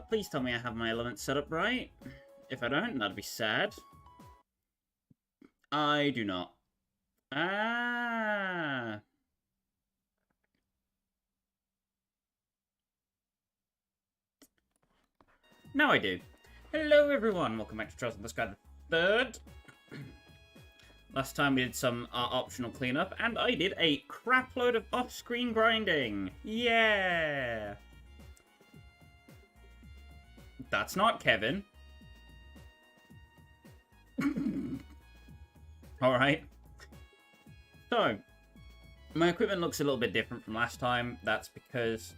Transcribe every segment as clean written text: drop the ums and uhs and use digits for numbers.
Please tell me I have my elements set up right. If I don't, that'd be sad. I do not. Ah. Now I do. Hello, everyone. Welcome back to Trials of the Sky the 3rd. Last time we did some optional cleanup, and I did a crapload of off-screen grinding. Yeah. That's not Kevin. Alright. So, my equipment looks a little bit different from last time. That's because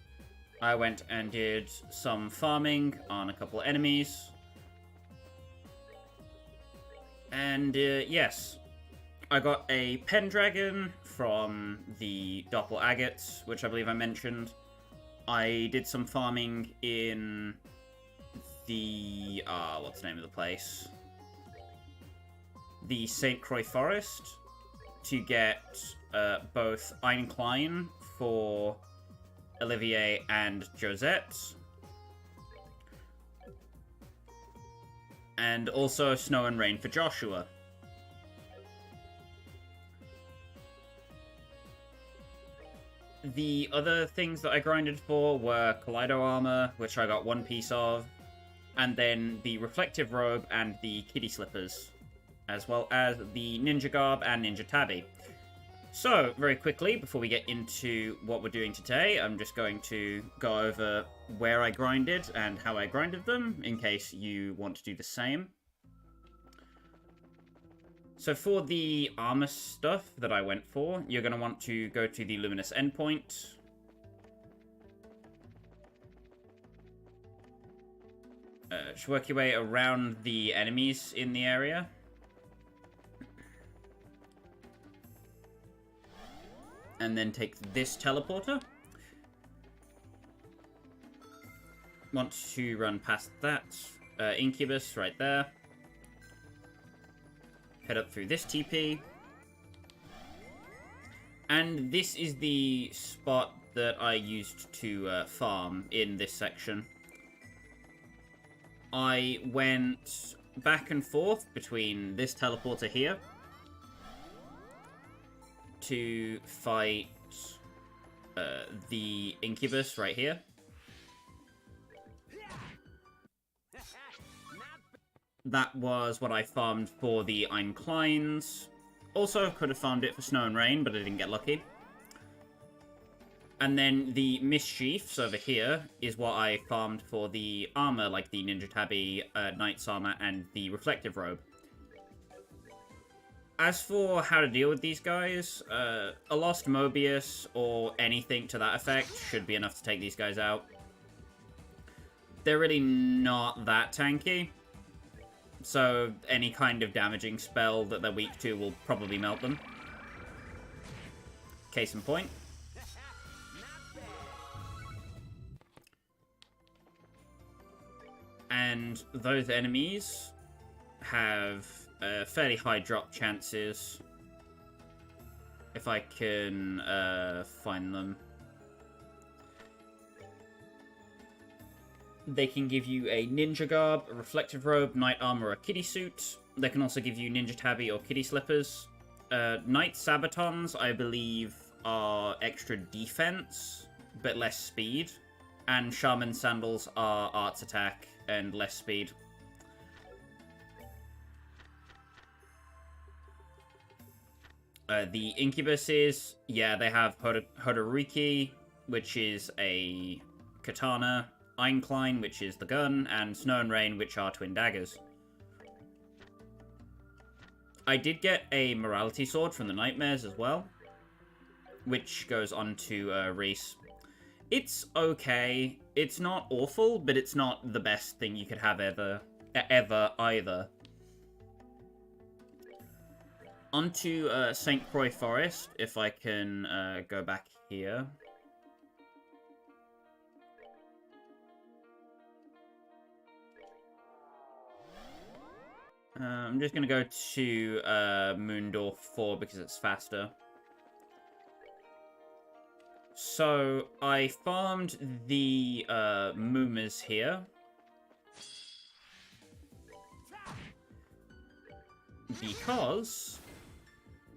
I went and did some farming on a couple of enemies. And, yes. I got a Pendragon from the Doppel-Agates, which I believe I mentioned. I did some farming in the... what's the name of the place? The St. Croix Forest to get both Ein Klein for Olivier and Josette. And also Snow and Rain for Joshua. The other things that I grinded for were Kaleido Armor, which I got one piece of, and then the Reflective Robe and the Kitty Slippers, as well as the Ninja Garb and Ninja Tabby. So, very quickly, before we get into what we're doing today, I'm just going to go over where I grinded and how I grinded them, in case you want to do the same. So for the armor stuff that I went for, you're going to want to go to the Luminous Endpoint. Just work your way around the enemies in the area. And then take this teleporter. Want to run past that Incubus right there. Head up through this TP. And this is the spot that I used to farm in this section. I went back and forth between this teleporter here to fight the Incubus right here. That was what I farmed for the Ein Kleins. Also, could have farmed it for Snow and Rain, but I didn't get lucky. And then the Mischiefs over here is what I farmed for the armor, like the Ninja Tabby, Knight's Armor, and the Reflective Robe. As for how to deal with these guys, a Lost Mobius or anything to that effect should be enough to take these guys out. They're really not that tanky. So any kind of damaging spell that they're weak to will probably melt them. Case in point. And those enemies have fairly high drop chances. If I can find them. They can give you a Ninja Garb, a Reflective Robe, Knight Armor, or a Kitty Suit. They can also give you Ninja Tabby or Kitty Slippers. Knight Sabatons, I believe, are extra defense, but less speed. And Shaman Sandals are arts attack and less speed. The Incubuses, yeah, they have Hodoriki, which is a katana, Ein Klein, which is the gun, and Snow and Rain, which are twin daggers. I did get a Morality Sword from the Nightmares as well, which goes on to Reese. It's okay. It's not awful, but it's not the best thing you could have ever either. Onto St. Croix Forest, if I can go back here. I'm just going to go to Moondorf 4 because it's faster. So, I farmed the Moomers here. Because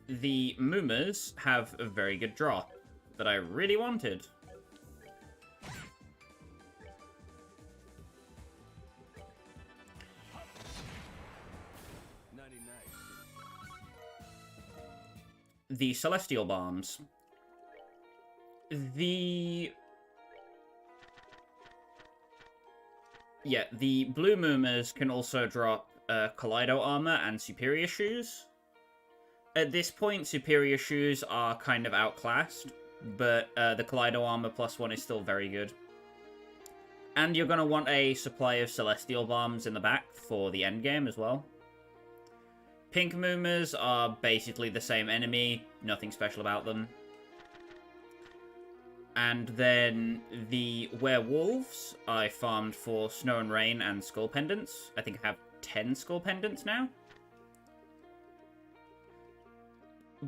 the Moomers have a very good draw that I really wanted. The Celestial Bombs. The Blue Moomers can also drop Kaleido Armor and Superior Shoes. At this point, Superior Shoes are kind of outclassed, but the Kaleido Armor +1 is still very good. And you're going to want a supply of Celestial Bombs in the back for the endgame as well. Pink Moomers are basically the same enemy, nothing special about them. And then the Werewolves, I farmed for Snow and Rain and Skull Pendants. I think I have 10 Skull Pendants now.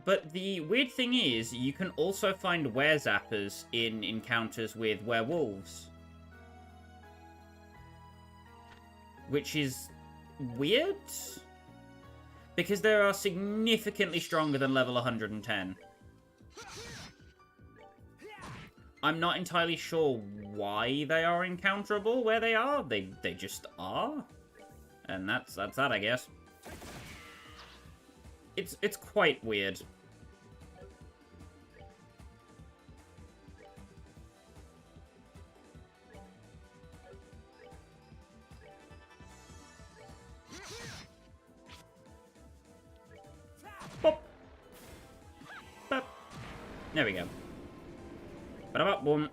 But the weird thing is, you can also find Were-Zappers in encounters with Werewolves. Which is weird, because they are significantly stronger than level 110. I'm not entirely sure why they are encounterable where they are. They just are. And that's that, I guess. It's quite weird. Bop. Bop. There we go. Ba-da-bop, boom.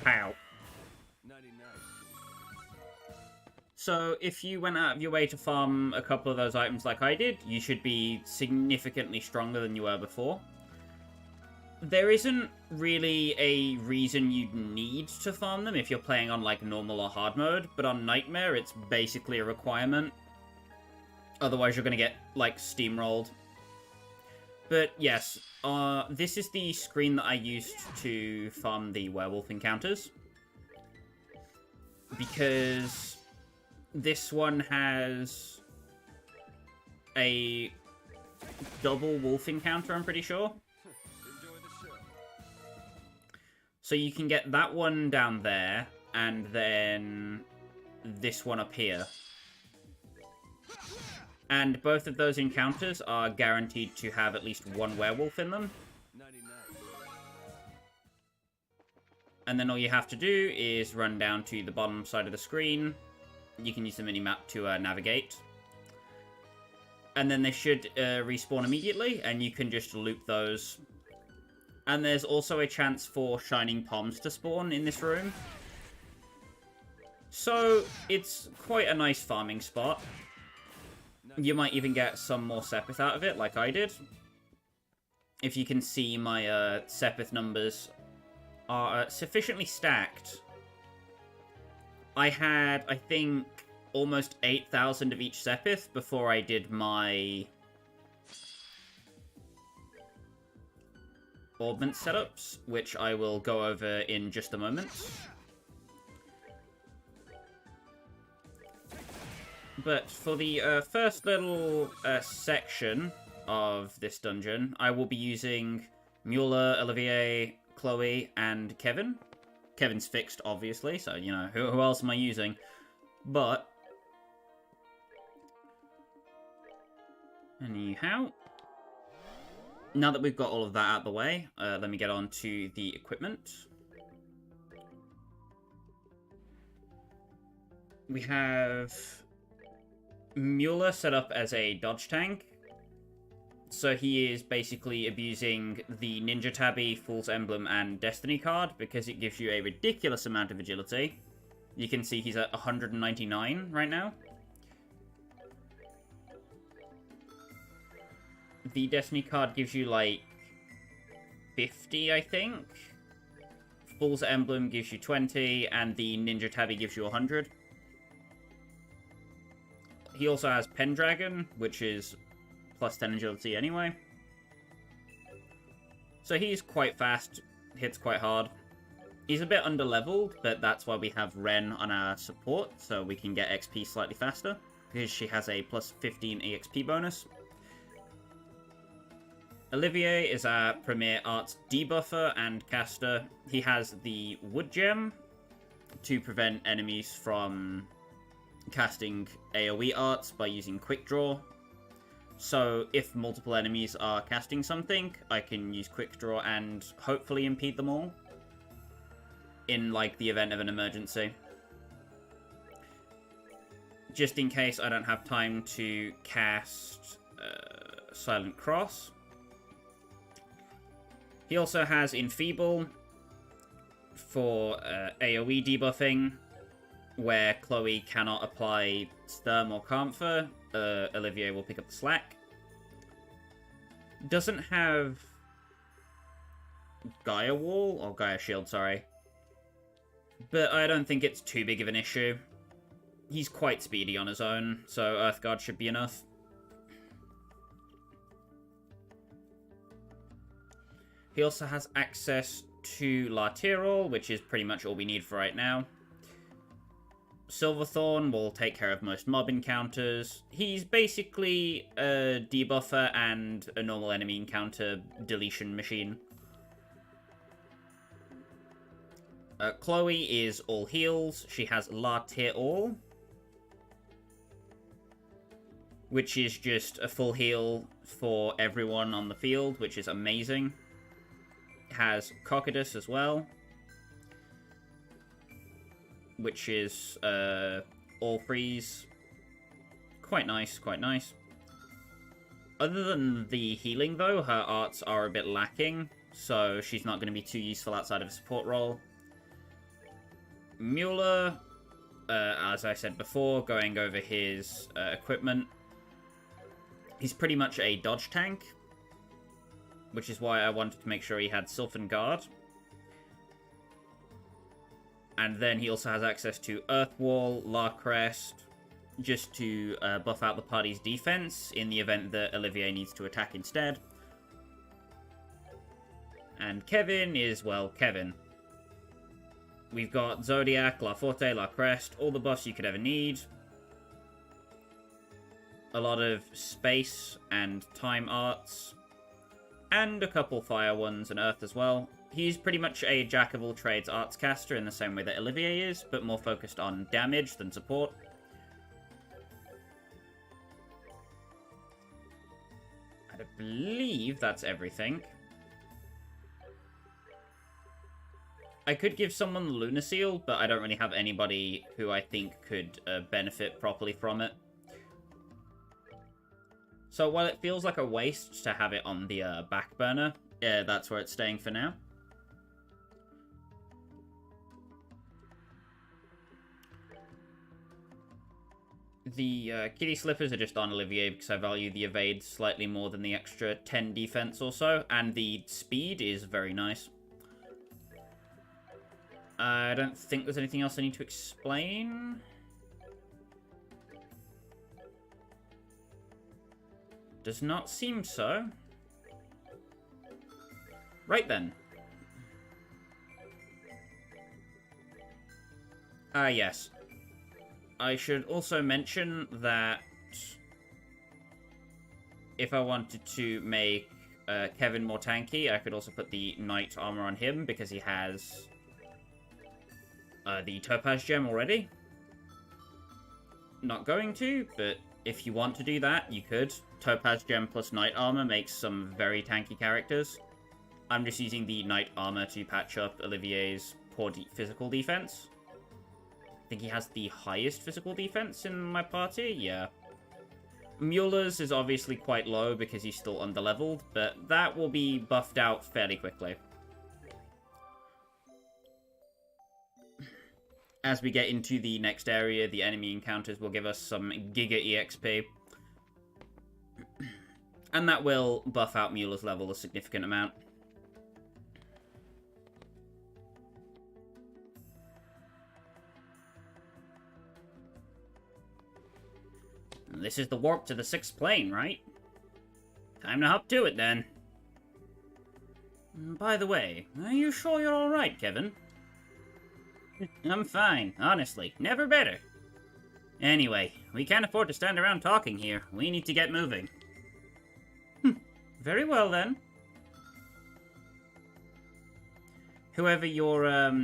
Pow. So, if you went out of your way to farm a couple of those items like I did, you should be significantly stronger than you were before. There isn't really a reason you'd need to farm them if you're playing on, like, normal or hard mode, but on Nightmare, it's basically a requirement. Otherwise, you're gonna get, like, steamrolled. But, yes, this is the screen that I used to farm the werewolf encounters. Because this one has a double wolf encounter, I'm pretty sure. So you can get that one down there, and then this one up here. And both of those encounters are guaranteed to have at least one werewolf in them. And then all you have to do is run down to the bottom side of the screen. You can use the mini-map to navigate. And then they should respawn immediately, and you can just loop those. And there's also a chance for Shining Palms to spawn in this room. So, it's quite a nice farming spot. You might even get some more Sepith out of it, like I did. If you can see, my Sepith numbers are sufficiently stacked. I had, I think, almost 8,000 of each Sepith before I did my augment setups, which I will go over in just a moment. But for the first little section of this dungeon, I will be using Mueller, Olivier, Chloe, and Kevin. Kevin's fixed, obviously, so, you know, who else am I using? But anyhow, now that we've got all of that out of the way, let me get on to the equipment. We have Mueller set up as a dodge tank. So he is basically abusing the Ninja Tabby, Fool's Emblem, and Destiny card because it gives you a ridiculous amount of agility. You can see he's at 199 right now. The Destiny card gives you, like, 50, I think. Fool's Emblem gives you 20, and the Ninja Tabby gives you 100. He also has Pendragon, which is plus 10 agility anyway. So he's quite fast, hits quite hard. He's a bit underleveled, but that's why we have Ren on our support, so we can get XP slightly faster, because she has a plus 15 EXP bonus. Olivier is our premier arts debuffer and caster. He has the wood gem to prevent enemies from casting AoE arts by using quick draw. So if multiple enemies are casting something, I can use quick draw and hopefully impede them all in like the event of an emergency. Just in case I don't have time to cast Silent Cross. He also has Enfeeble for AoE debuffing, where Chloe cannot apply Sturm or Camphor. Olivier will pick up the slack. Doesn't have Gaia Wall, or Gaia Shield, sorry. But I don't think it's too big of an issue. He's quite speedy on his own, so Earthguard should be enough. He also has access to Latirol, which is pretty much all we need for right now. Silverthorn will take care of most mob encounters. He's basically a debuffer and a normal enemy encounter deletion machine. Chloe is all heals. She has Latirol, which is just a full heal for everyone on the field, which is amazing. Has Cocytus as well, which is all freeze. Quite nice, quite nice. Other than the healing, though, her arts are a bit lacking, so she's not going to be too useful outside of a support role. Mueller, as I said before, going over his equipment, he's pretty much a dodge tank, which is why I wanted to make sure he had Sylphan Guard. And then he also has access to Earth Wall, La Crest, just to buff out the party's defense in the event that Olivier needs to attack instead. And Kevin is, well, Kevin. We've got Zodiac, La Forte, La Crest, all the buffs you could ever need. A lot of space and time arts. And a couple fire ones and earth as well. He's pretty much a jack of all trades arts caster in the same way that Olivier is, but more focused on damage than support. I believe that's everything. I could give someone the Lunar Seal, but I don't really have anybody who I think could benefit properly from it. So while it feels like a waste to have it on the back burner, that's where it's staying for now. The kitty slippers are just on Olivier because I value the evade slightly more than the extra 10 defense or so, and the speed is very nice. I don't think there's anything else I need to explain. Does not seem so. Right then. Yes. I should also mention that if I wanted to make Kevin more tanky, I could also put the knight armor on him because he has the topaz gem already. Not going to, but if you want to do that, you could. Topaz gem plus knight armor makes some very tanky characters. I'm just using the knight armor to patch up Olivier's poor physical defense. I think he has the highest physical defense in my party, yeah. Mueller's is obviously quite low because he's still underleveled, but that will be buffed out fairly quickly. As we get into the next area, the enemy encounters will give us some Giga EXP. And that will buff out Mueller's level a significant amount. This is the warp to the 6th plane, right? Time to hop to it, then. By the way, are you sure you're alright, Kevin? I'm fine, honestly. Never better. Anyway, we can't afford to stand around talking here. We need to get moving. Very well, then. Whoever your,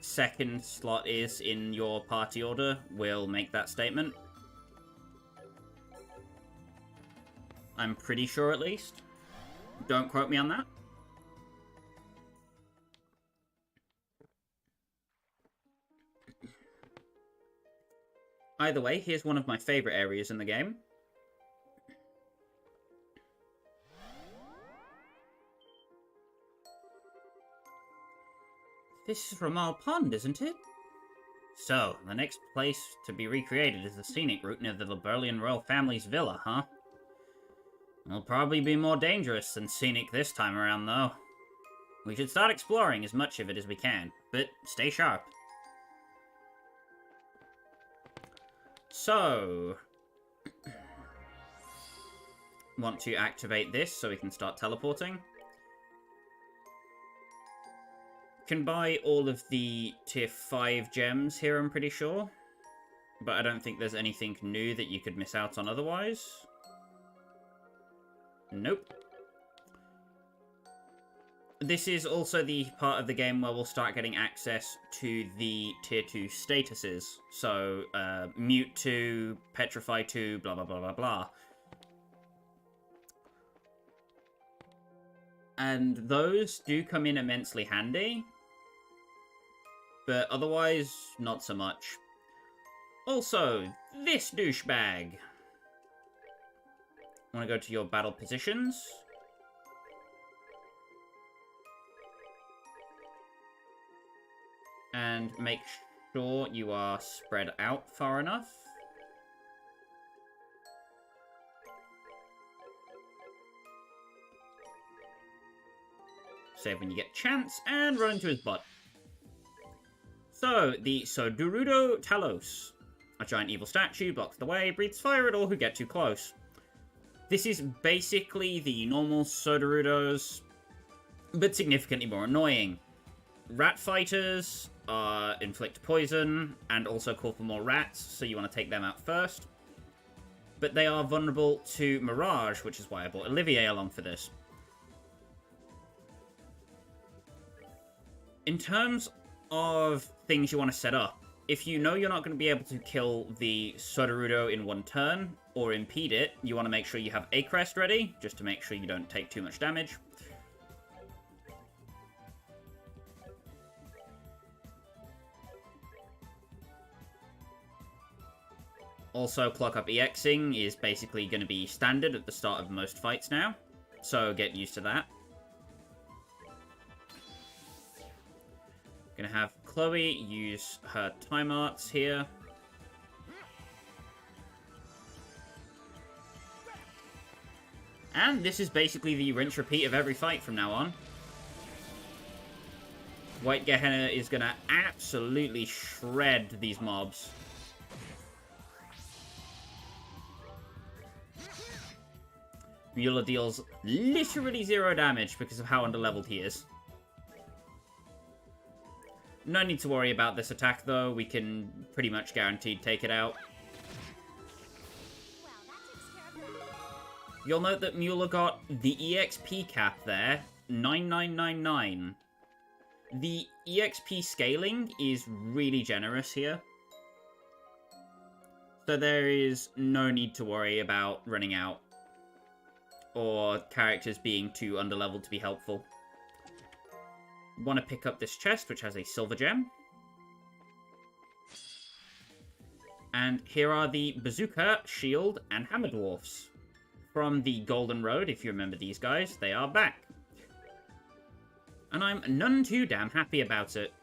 second slot is in your party order will make that statement. I'm pretty sure, at least. Don't quote me on that. Either way, here's one of my favorite areas in the game. This is Ramal Pond, isn't it? So, the next place to be recreated is the scenic route near the Liberlian royal family's villa, huh? It'll probably be more dangerous than scenic this time around, though. We should start exploring as much of it as we can, but stay sharp. So, want to activate this so we can start teleporting. Can buy all of the tier 5 gems here, I'm pretty sure. But I don't think there's anything new that you could miss out on otherwise. Nope. This is also the part of the game where we'll start getting access to the tier 2 statuses. So, Mute 2, Petrify 2, blah blah blah blah blah. And those do come in immensely handy. But otherwise, not so much. Also, this douchebag. Want to go to your battle positions. And make sure you are spread out far enough. Save when you get a chance, and run into his butt. So, the Sodorudo Talos. A giant evil statue, blocks the way, breathes fire at all who get too close. This is basically the normal Sodorudos, but significantly more annoying. Rat fighters inflict poison, and also call for more rats, so you want to take them out first. But they are vulnerable to Mirage, which is why I brought Olivier along for this. In terms of things you want to set up, if you know you're not going to be able to kill the Sodorudo in one turn, or impede it, you want to make sure you have a crest ready, just to make sure you don't take too much damage. Also, Clock Up EXing is basically going to be standard at the start of most fights now, so get used to that. Gonna have Chloe use her time arts here. And this is basically the rinse repeat of every fight from now on. White Gehenna is gonna absolutely shred these mobs. Mueller deals literally 0 damage because of how underleveled he is. No need to worry about this attack, though. We can pretty much guaranteed take it out. You'll note that Mueller got the EXP cap there, 9999. The EXP scaling is really generous here. So there is no need to worry about running out, or characters being too underleveled to be helpful. Want to pick up this chest, which has a silver gem. And here are the bazooka, shield, and hammer dwarfs. From the Golden Road, if you remember these guys, they are back. And I'm none too damn happy about it.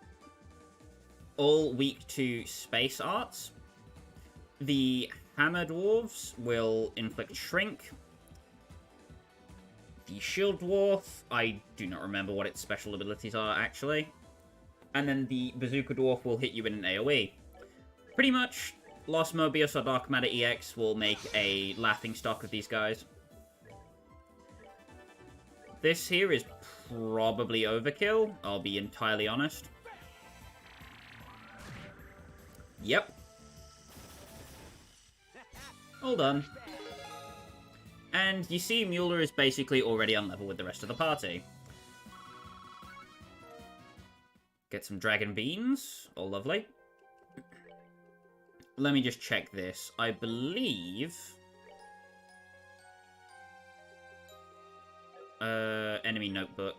All weak to space arts. The hammer dwarves will inflict shrink. The shield dwarf, I do not remember what its special abilities are, actually. And then the bazooka dwarf will hit you in an AoE. Pretty much, Lost Mobius or Dark Matter EX will make a laughingstock of these guys. This here is probably overkill, I'll be entirely honest. Yep. All done. And you see Mueller is basically already on level with the rest of the party. Get some dragon beans. All lovely. Let me just check this. I believe... enemy notebook.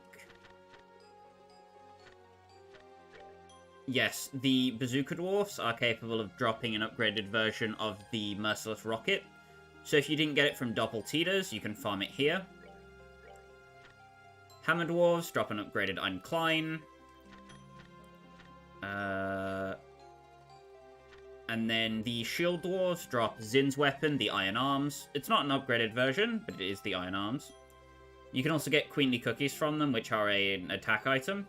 Yes, the bazooka dwarfs are capable of dropping an upgraded version of the merciless rocket. So if you didn't get it from Doppeltitas, you can farm it here. Hammer dwarves drop an upgraded Ein Klein. And then the shield dwarves drop Zin's weapon, the Iron Arms. It's not an upgraded version, but it is the Iron Arms. You can also get Queenly Cookies from them, which are an attack item.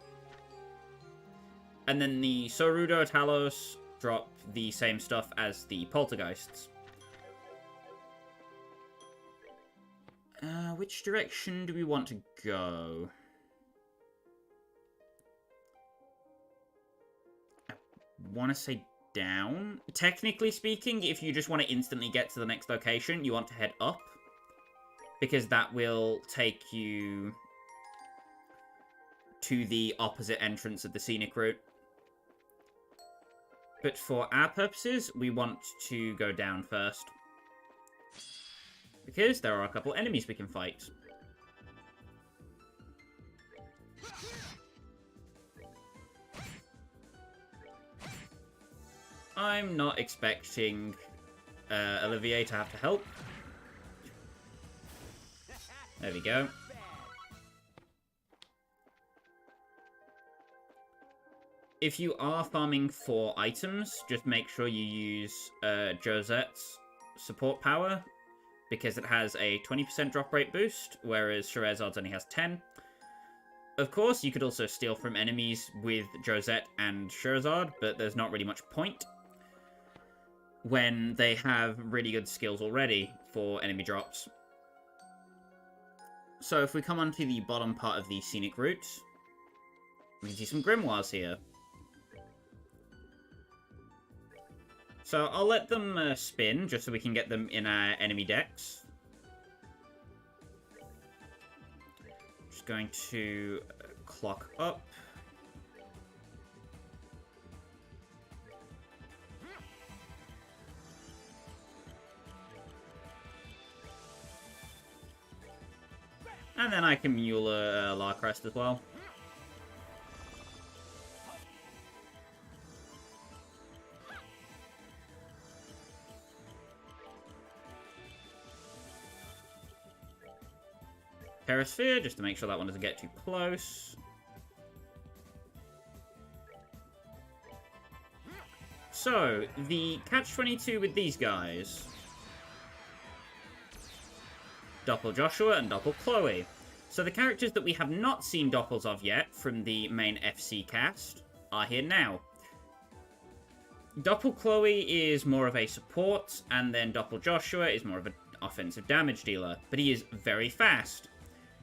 And then the Sorudo Talos drop the same stuff as the Poltergeists. Which direction do we want to go? I want to say down. Technically speaking, if you just want to instantly get to the next location, you want to head up. Because that will take you to the opposite entrance of the scenic route. But for our purposes, we want to go down first. Because there are a couple enemies we can fight. I'm not expecting Olivier to have to help. There we go. If you are farming for items, just make sure you use Josette's support power, because it has a 20% drop rate boost, whereas Scheherazad's only has 10. Of course, you could also steal from enemies with Josette and Scheherazade, but there's not really much point when they have really good skills already for enemy drops. So if we come onto the bottom part of the scenic route, we can see some grimoires here. So I'll let them spin, just so we can get them in our enemy decks. Just going to clock up. And then I can Mueller Larcrest as well. Perisphere, just to make sure that one doesn't get too close. So, the catch-22 with these guys. Doppel Joshua and Doppel Chloe. So the characters that we have not seen Doppels of yet from the main FC cast are here now. Doppel Chloe is more of a support, and then Doppel Joshua is more of an offensive damage dealer, but he is very fast.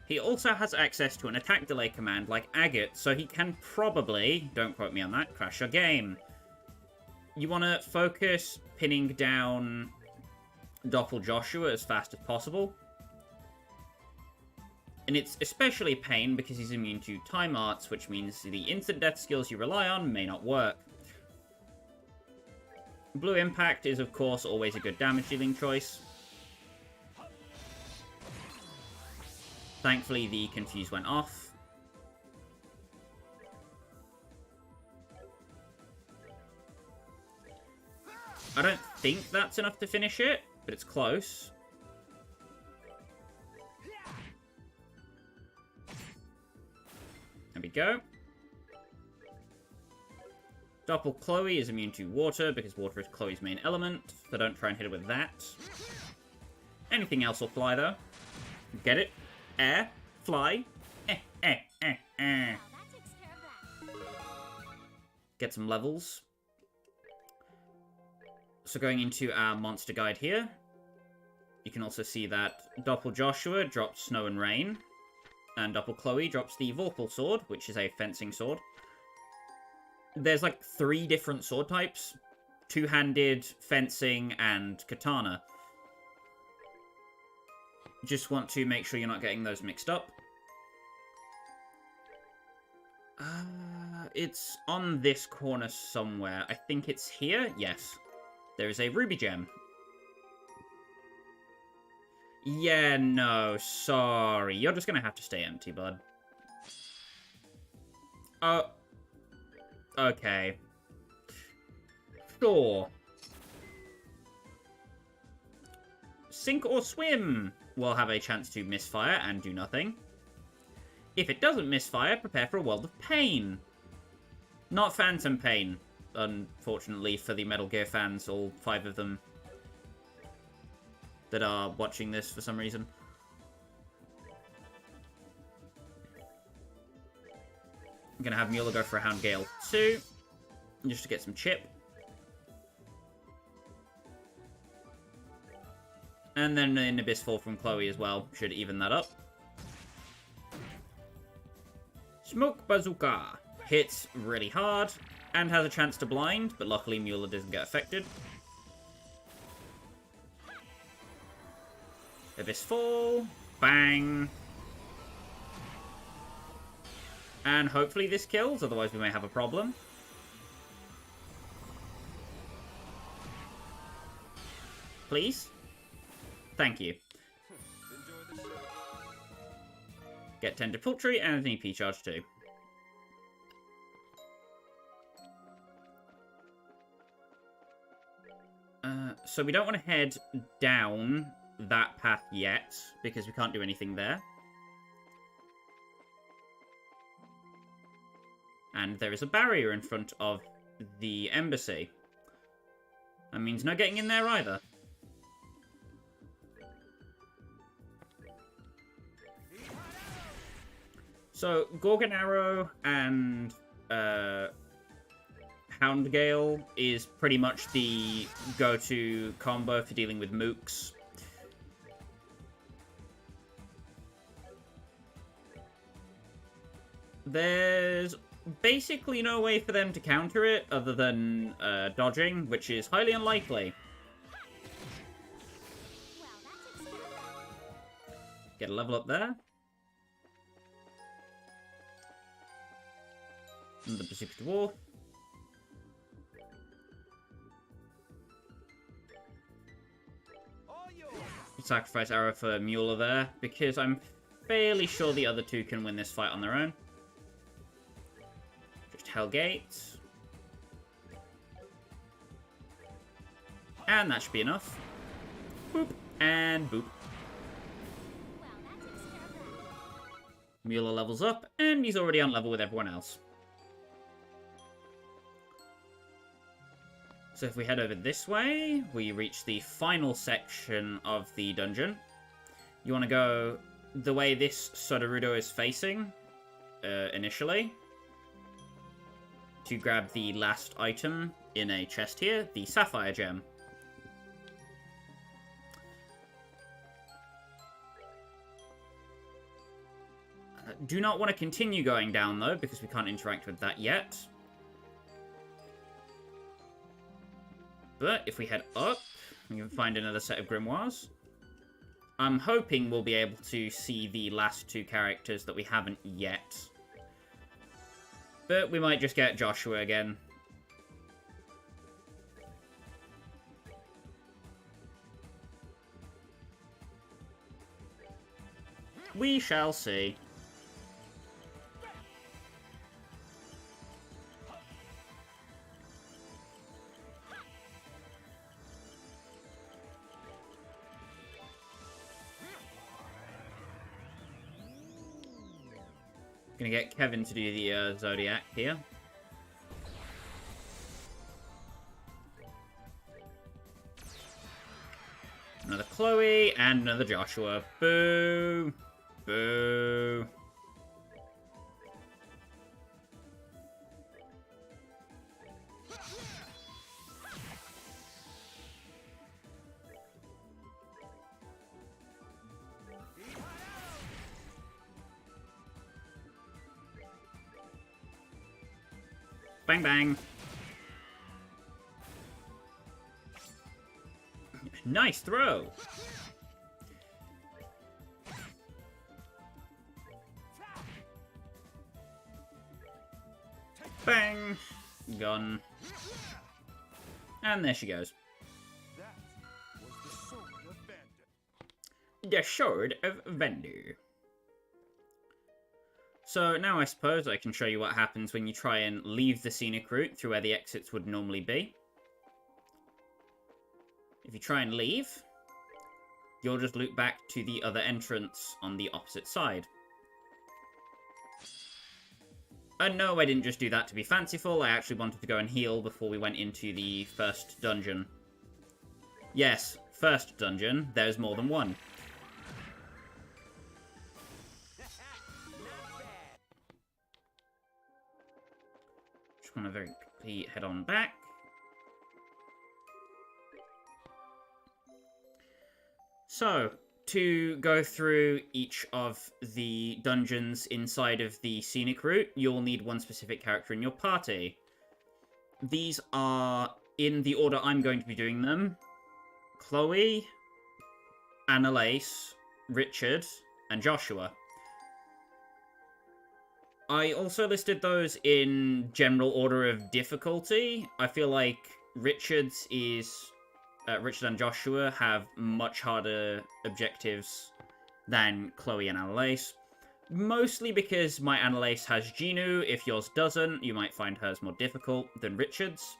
He also has access to an attack delay command like Agate, so he can probably, don't quote me on that, crash your game. You want to focus pinning down Doppel Joshua as fast as possible. And it's especially pain because he's immune to time arts, which means the instant death skills you rely on may not work. Blue Impact is, of course, always a good damage dealing choice. Thankfully, the Confuse went off. I don't think that's enough to finish it, but it's close. There we go. Doppel Chloe is immune to water, because water is Chloe's main element, so don't try and hit her with that. Anything else will fly, though. Get it? Air, fly, Get some levels. So going into our monster guide here, you can also see that Doppel Joshua drops Snow and Rain, and Doppel Chloe drops the Vorpal Sword, which is a fencing sword. There's like 3 different sword types. two-handed, fencing, and katana. Just want to make sure you're not getting those mixed up. It's on this corner somewhere. I think it's here. Yes. There is a ruby gem. Yeah, no, sorry. You're just gonna have to stay empty, bud. Oh. Okay. Sure. Sink or swim will have a chance to misfire and do nothing. If it doesn't misfire, prepare for a world of pain. Not phantom pain, unfortunately, for the Metal Gear fans, all 5 of them that are watching this for some reason. I'm going to have Mueller go for a Hound Gale too, just to get some chip. And then an Abyss Fall from Chloe as well, should even that up. Smoke Bazooka hits really hard and has a chance to blind, but luckily Mueller doesn't get affected. Abyss Fall, bang. And hopefully this kills, otherwise we may have a problem. Please? Thank you. Get Tender Poultry and an EP charge too. So we don't want to head down that path yet, because we can't do anything there. And there is a barrier in front of the embassy. That means no getting in there either. So, Gorgon Arrow and Hound Gale is pretty much the go-to combo for dealing with mooks. There's basically no way for them to counter it other than dodging, which is highly unlikely. Get a level up there. And the Berserk Dwarf. Sacrifice arrow for Mueller there, because I'm fairly sure the other two can win this fight on their own. Just Hellgate. And that should be enough. Boop. And boop. Mueller levels up, and he's already on level with everyone else. So if we head over this way, we reach the final section of the dungeon. You want to go the way this Sodarudo is facing, initially, to grab the last item in a chest here, the Sapphire Gem. Do not want to continue going down, though, because we can't interact with that yet. But if we head up, we can find another set of grimoires. I'm hoping we'll be able to see the last two characters that we haven't yet. But we might just get Joshua again. We shall see. Gonna get Kevin to do the Zodiac here. Another Chloe and another Joshua. Boo! Boo! Bang, bang. Nice throw! Bang! Gone. And there she goes. The Sword of Vendor. So now I suppose I can show you what happens when you try and leave the scenic route through where the exits would normally be. If you try and leave, you'll just loop back to the other entrance on the opposite side. And no, I didn't just do that to be fanciful, I actually wanted to go and heal before we went into the first dungeon. Yes, first dungeon, there's more than one. Just want to very quickly head on back. So, to go through each of the dungeons inside of the scenic route, you'll need one specific character in your party. These are, in the order I'm going to be doing them, Chloe, Annalise, Richard, and Joshua. I also listed those in general order of difficulty. I feel like Richard's is... Richard and Joshua have much harder objectives than Chloe and Annalise. Mostly because my Annalise has Genu. If yours doesn't, you might find hers more difficult than Richard's.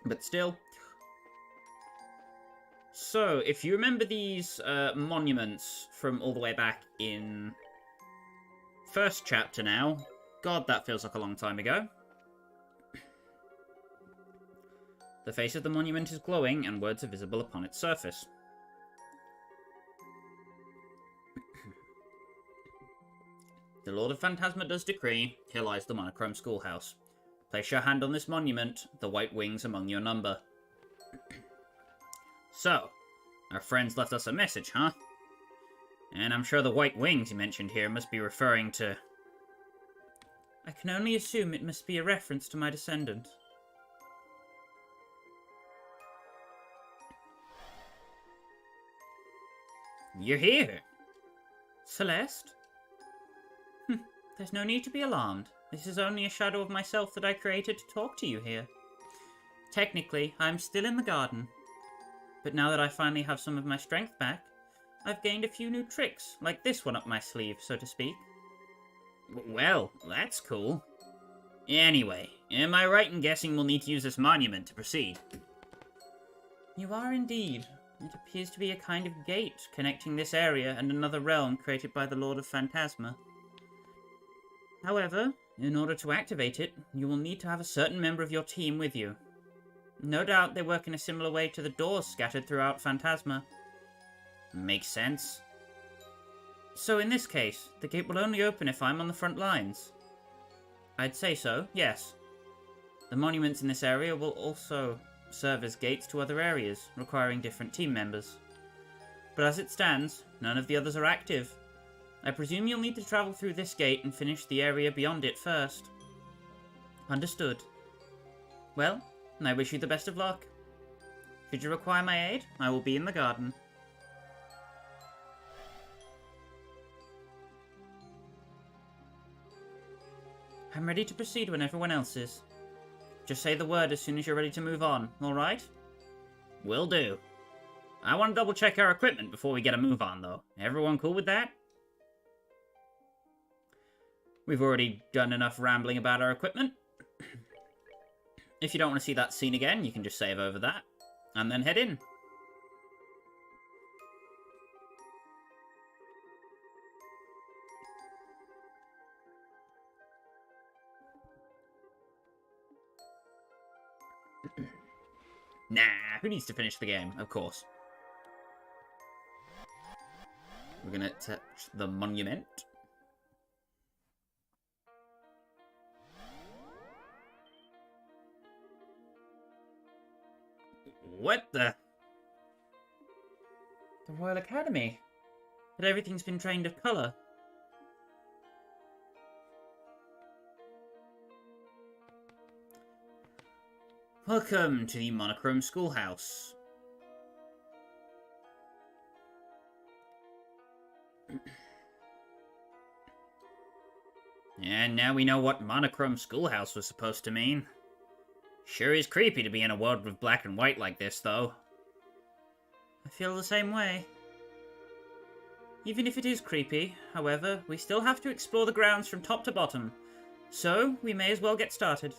But still. So, if you remember these monuments from all the way back in first chapter now. God, that feels like a long time ago. The face of the monument is glowing, and words are visible upon its surface. The Lord of Phantasma does decree, here lies the Monochrome Schoolhouse. Place your hand on this monument, the white wings among your number. So, our friends left us a message, huh? And I'm sure the white wings you mentioned here must be referring to... I can only assume it must be a reference to my descendant. You're here! Celeste? There's no need to be alarmed. This is only a shadow of myself that I created to talk to you here. Technically, I'm still in the garden. But now that I finally have some of my strength back, I've gained a few new tricks, like this one up my sleeve, so to speak. Well, that's cool. Anyway, am I right in guessing we'll need to use this monument to proceed? You are indeed. It appears to be a kind of gate connecting this area and another realm created by the Lord of Phantasma. However, in order to activate it, you will need to have a certain member of your team with you. No doubt they work in a similar way to the doors scattered throughout Phantasma. Makes sense. So in this case, the gate will only open if I'm on the front lines. I'd say so, yes. The monuments in this area will also serve as gates to other areas, requiring different team members. But as it stands, none of the others are active. I presume you'll need to travel through this gate and finish the area beyond it first. Understood. Well, I wish you the best of luck. Should you require my aid, I will be in the garden. I'm ready to proceed when everyone else is. Just say the word as soon as you're ready to move on, alright? Will do. I want to double check our equipment before we get a move on, though. Everyone cool with that? We've already done enough rambling about our equipment. If you don't want to see that scene again, you can just save over that, and then head in. Nah, who needs to finish the game? Of course. We're gonna touch the monument. What the? The Royal Academy. But everything's been trained of colour. Welcome to the Monochrome Schoolhouse. And now we know what Monochrome Schoolhouse was supposed to mean. Sure is creepy to be in a world with black and white like this, though. I feel the same way. Even if it is creepy, however, we still have to explore the grounds from top to bottom. So, we may as well get started.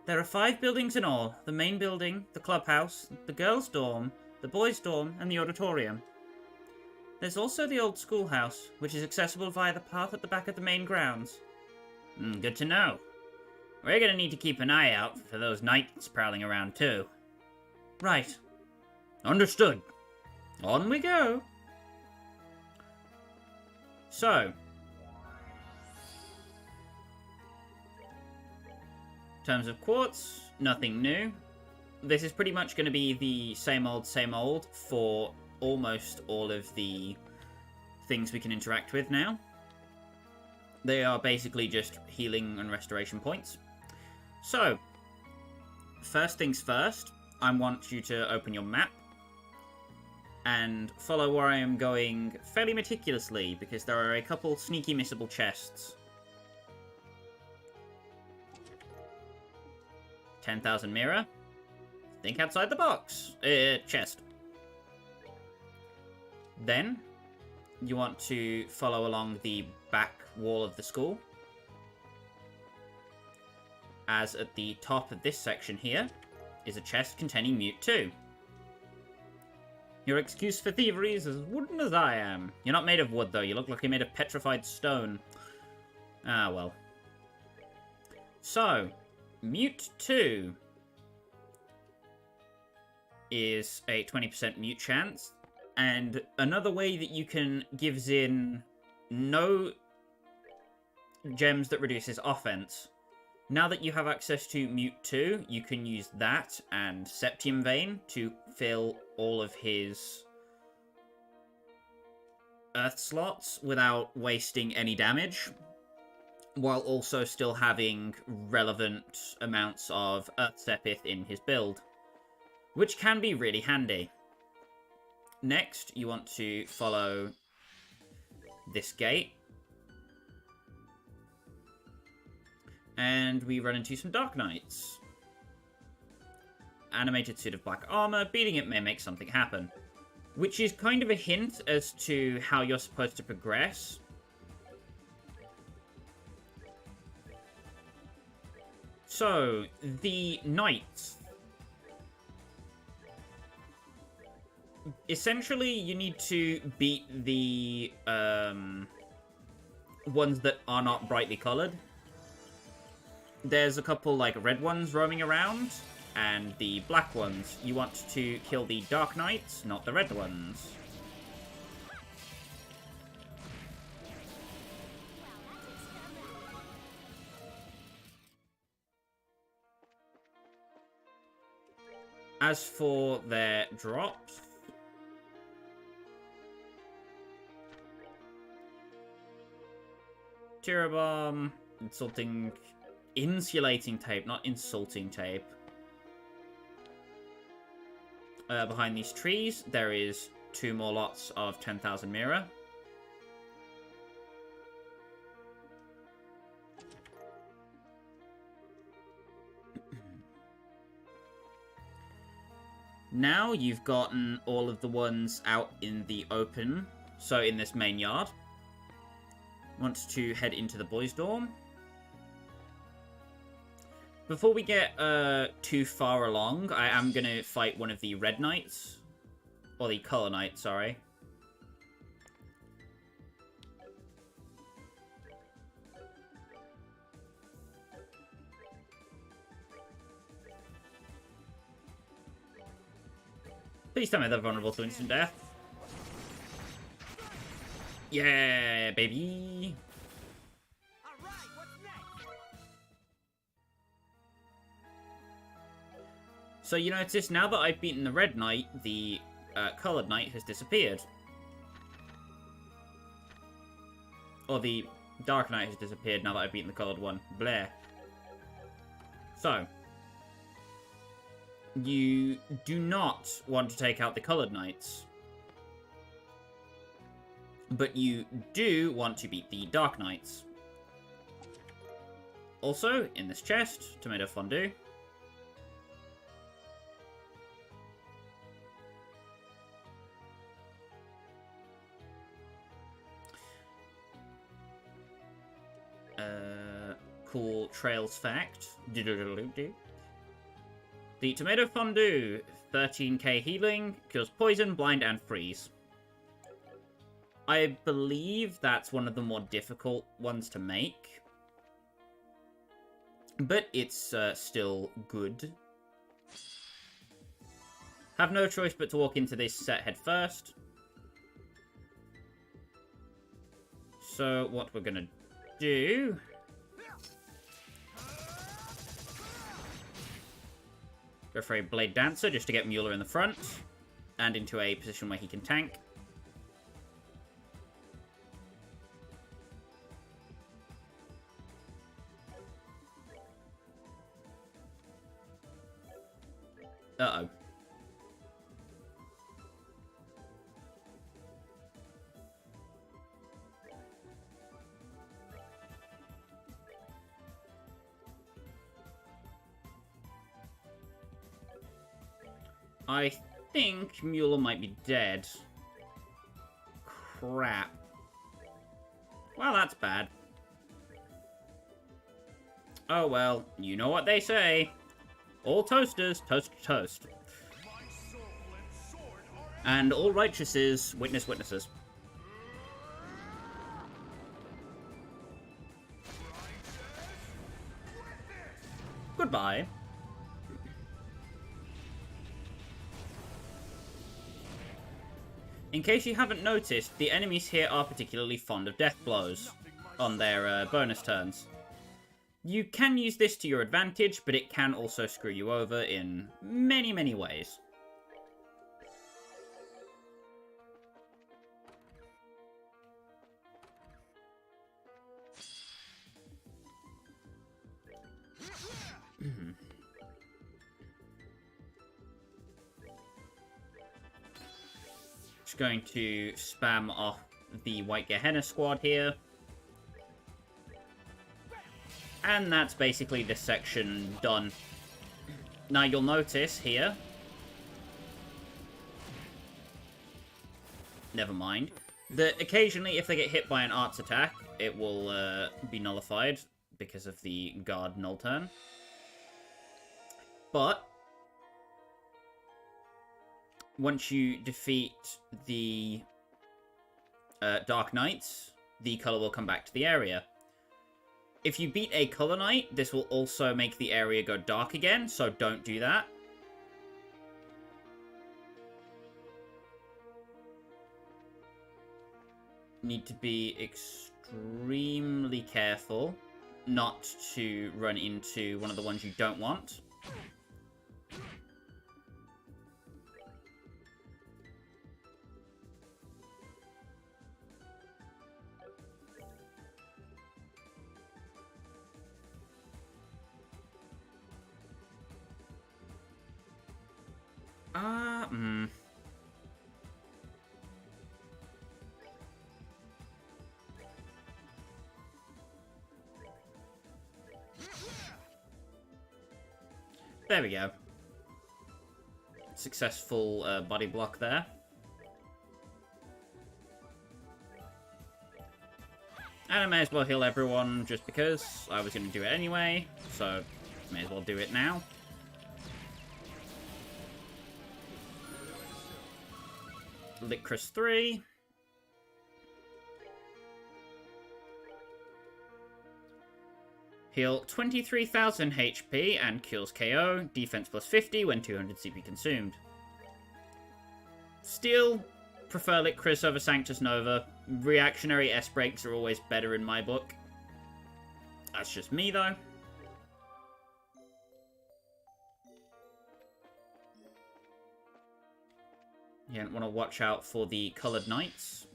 There are 5 buildings in all. The main building, the clubhouse, the girls' dorm, the boys' dorm, and the auditorium. There's also the old schoolhouse, which is accessible via the path at the back of the main grounds. Good to know. We're gonna need to keep an eye out for those knights prowling around too. Right. Understood. On we go. So, in terms of quartz, nothing new. This is pretty much going to be the same old for almost all of the things we can interact with now. They are basically just healing and restoration points. So, first things first, I want you to open your map and follow where I am going fairly meticulously, because there are a couple sneaky missable chests. 10,000 mirror. Think outside the box. Chest. Then, you want to follow along the back wall of the school, as at the top of this section here is a chest containing Mute 2. Your excuse for thievery is as wooden as I am. You're not made of wood, though. You look like you're made of petrified stone. Ah, well. So, Mute 2 is a 20% mute chance. And another way that you can give Zin no gems that reduces offense. Now that you have access to Mute 2, you can use that and Septium Vein to fill all of his Earth slots without wasting any damage, while also still having relevant amounts of Earth Sepith in his build, which can be really handy. Next, you want to follow this gate, and we run into some Dark Knights. Animated suit of black armor. Beating it may make something happen. Which is kind of a hint as to how you're supposed to progress. So, the Knights. Essentially, you need to beat the ones that are not brightly colored. There's a couple, like, red ones roaming around, and the black ones. You want to kill the Dark Knights, not the red ones. As for their drops, Tira Bomb, insulating tape, not insulting tape. Behind these trees, there is 2 more lots of 10,000 mirror. Now you've gotten all of the ones out in the open, so in this main yard. Want to head into the boys' dorm. Before we get too far along, I am going to fight one of the red knights. Or the color knight, sorry. Please tell me they're vulnerable to instant death. Yeah, baby! So you notice, now that I've beaten the red knight, the coloured knight has disappeared. Or the dark knight has disappeared now that I've beaten the coloured one. Blair. So, you do not want to take out the coloured knights. But you do want to beat the dark knights. Also, in this chest, tomato fondue. Cool Trails fact. The tomato fondue, 13k healing, cures poison, blind, and freeze. I believe that's one of the more difficult ones to make. But it's still good. Have no choice but to walk into this set head first. So what we're gonna do... Go for a Blade Dancer just to get Mueller in the front. And into a position where he can tank. Uh-oh. I think Mueller might be dead. Crap. Well, that's bad. Oh well, you know what they say. All toasters, toast to toast. And all righteouses, witness witnesses. Goodbye. In case you haven't noticed, the enemies here are particularly fond of death blows on their bonus turns. You can use this to your advantage, but it can also screw you over in many, many ways. Just going to spam off the White Gehenna squad here. And that's basically this section done. Now you'll notice here... Never mind. That occasionally, if they get hit by an arts attack, it will be nullified because of the guard null turn. But once you defeat the Dark Knights, the color will come back to the area. If you beat a Color Knight, this will also make the area go dark again, so don't do that. Need to be extremely careful not to run into one of the ones you don't want. There we go. Successful body block there. And I may as well heal everyone just because I was going to do it anyway, so may as well do it now. Licorice 3. Heal 23,000 HP and kills KO. Defense plus 50 when 200 CP consumed. Still prefer Licorice over Sanctus Nova. Reactionary S-breaks are always better in my book. That's just me, though. You want to watch out for the Coloured Knights.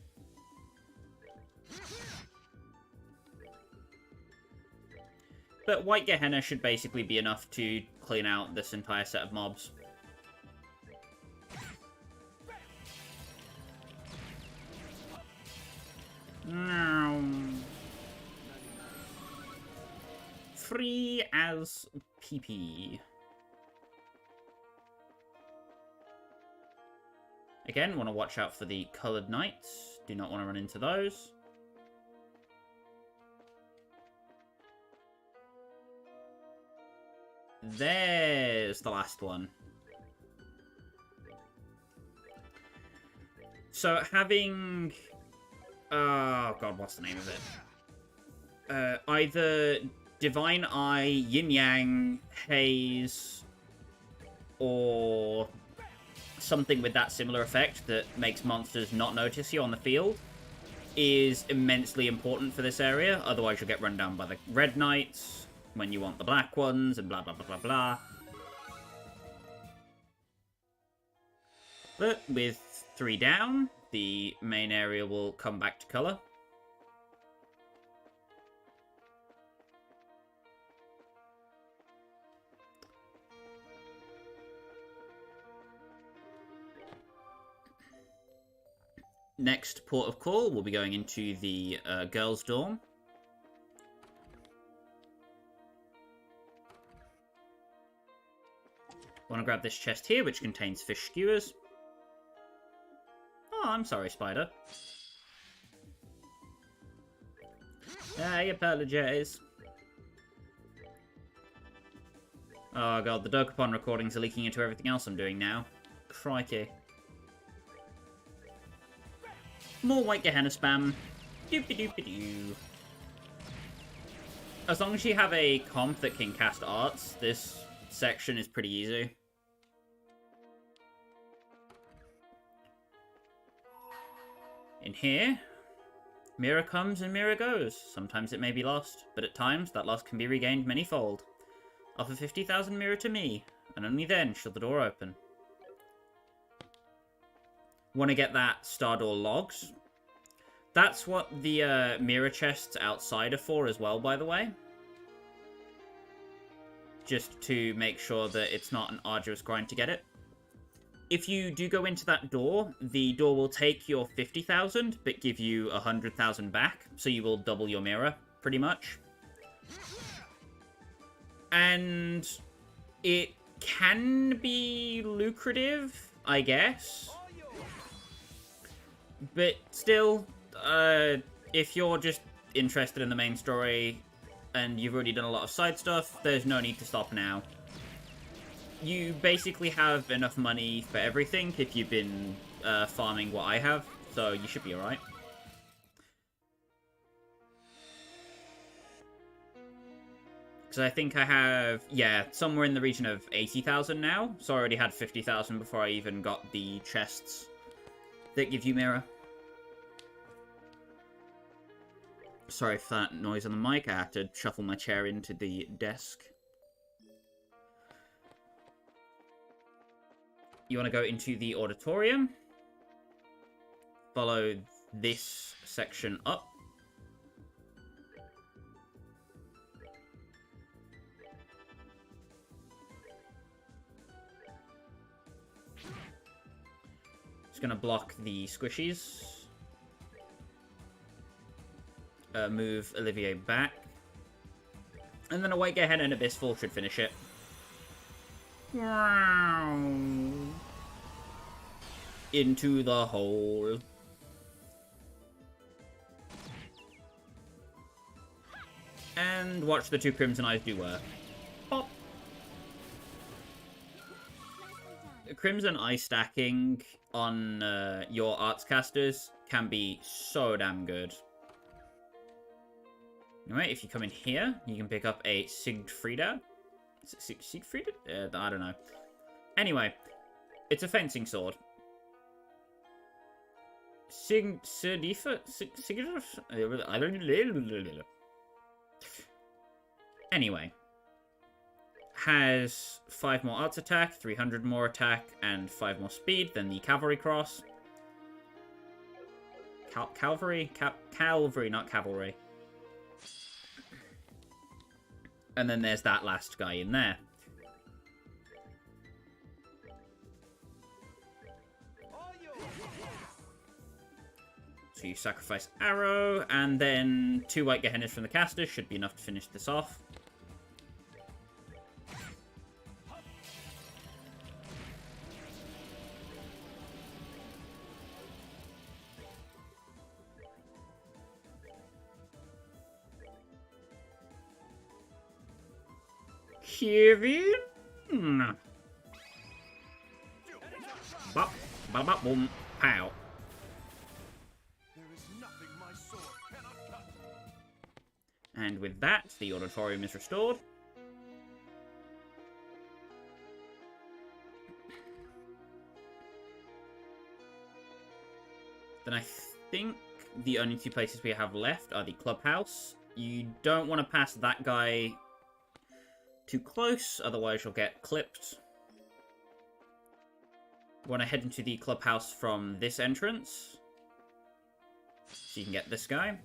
But White Gehenna should basically be enough to clean out this entire set of mobs. free as PP. Again, want to watch out for the coloured knights. Do not want to run into those. There's the last one. So having... Oh god, what's the name of it? Either Divine Eye, Yin Yang, Haze, or something with that similar effect that makes monsters not notice you on the field is immensely important for this area. Otherwise you'll get run down by the red knights when you want the black ones, and blah blah blah blah blah. But with 3 down, the main area will come back to colour. Next port of call, we'll be going into the girls' dorm. Want to grab this chest here, which contains fish skewers. Oh, I'm sorry, spider. I apologize. Oh god, the Dokapon recordings are leaking into everything else I'm doing now. Crikey. More white Gehenna spam. Doopy-doopy-doo. As long as you have a comp that can cast arts, this section is pretty easy. In here, mirror comes and mirror goes. Sometimes it may be lost, but at times that loss can be regained many-fold. Offer 50,000 mirror to me, and only then shall the door open. Want to get that Star Door logs? That's what the mirror chests outside are for as well, by the way. Just to make sure that it's not an arduous grind to get it. If you do go into that door, the door will take your 50,000, but give you 100,000 back, so you will double your mirror, pretty much. And it can be lucrative, I guess. But still, if you're just interested in the main story and you've already done a lot of side stuff, there's no need to stop now. You basically have enough money for everything if you've been farming what I have, so you should be alright. Because I think I have, yeah, somewhere in the region of 80,000 now, so I already had 50,000 before I even got the chests that give you mirror. Sorry for that noise on the mic, I had to shuffle my chair into the desk. You want to go into the auditorium. Follow this section up. It's going to block the squishies. Move Olivier back. And then a white Gehenna and Abyss Fall should finish it. Into the hole. And watch the 2 Crimson Eyes do work. Pop. Crimson Eye stacking on your arts casters can be so damn good. Anyway, if you come in here, you can pick up a Siegfrieda. Is it Siegfrieda? I don't know. Anyway, it's a fencing sword. Anyway. Has 5 more arts attack, 300 more attack, and 5 more speed than the cavalry cross. Cavalry, not cavalry. And then there's that last guy in there. So you sacrifice arrow, and then 2 white Gehennas from the caster should be enough to finish this off. Kevin. Bop, bop, bop, boom, pow. And with that, the auditorium is restored. Then I think the only two places we have left are the clubhouse. You don't want to pass that guy too close, otherwise you'll get clipped. You want to head into the clubhouse from this entrance, so you can get this guy.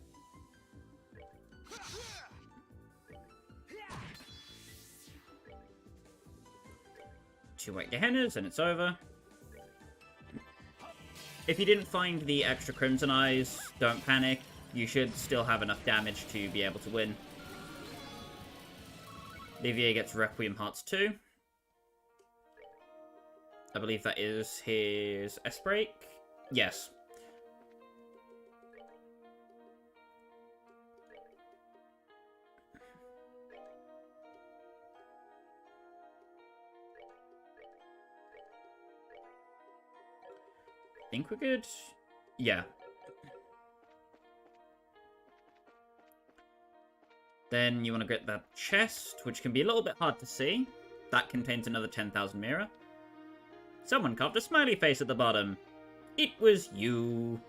Two white Gehennas and it's over. If you didn't find the extra Crimson Eyes, don't panic. You should still have enough damage to be able to win. Olivier gets Requiem Hearts 2. I believe that is his S-Break. Yes. I think we're good. Yeah. Then you want to get that chest, which can be a little bit hard to see. That contains another 10,000 mirror. Someone carved a smiley face at the bottom. It was you.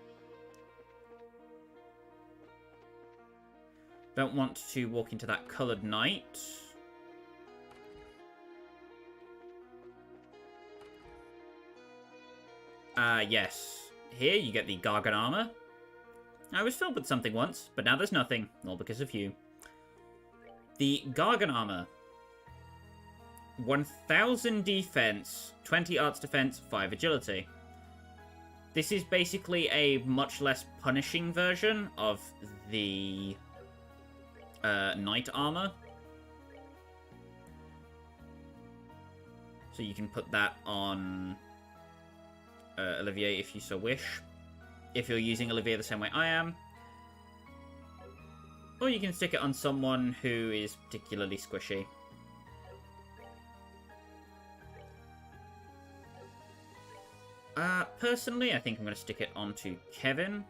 Don't want to walk into that coloured night. Yes. Here you get the Gargan armor. I was filled with something once, but now there's nothing. All because of you. The Gargan armor. 1000 defense, 20 arts defense, 5 agility. This is basically a much less punishing version of the knight armor. So you can put that on Olivier if you so wish. If you're using Olivier the same way I am. Or you can stick it on someone who is particularly squishy. Personally, I think I'm going to stick it onto Kevin.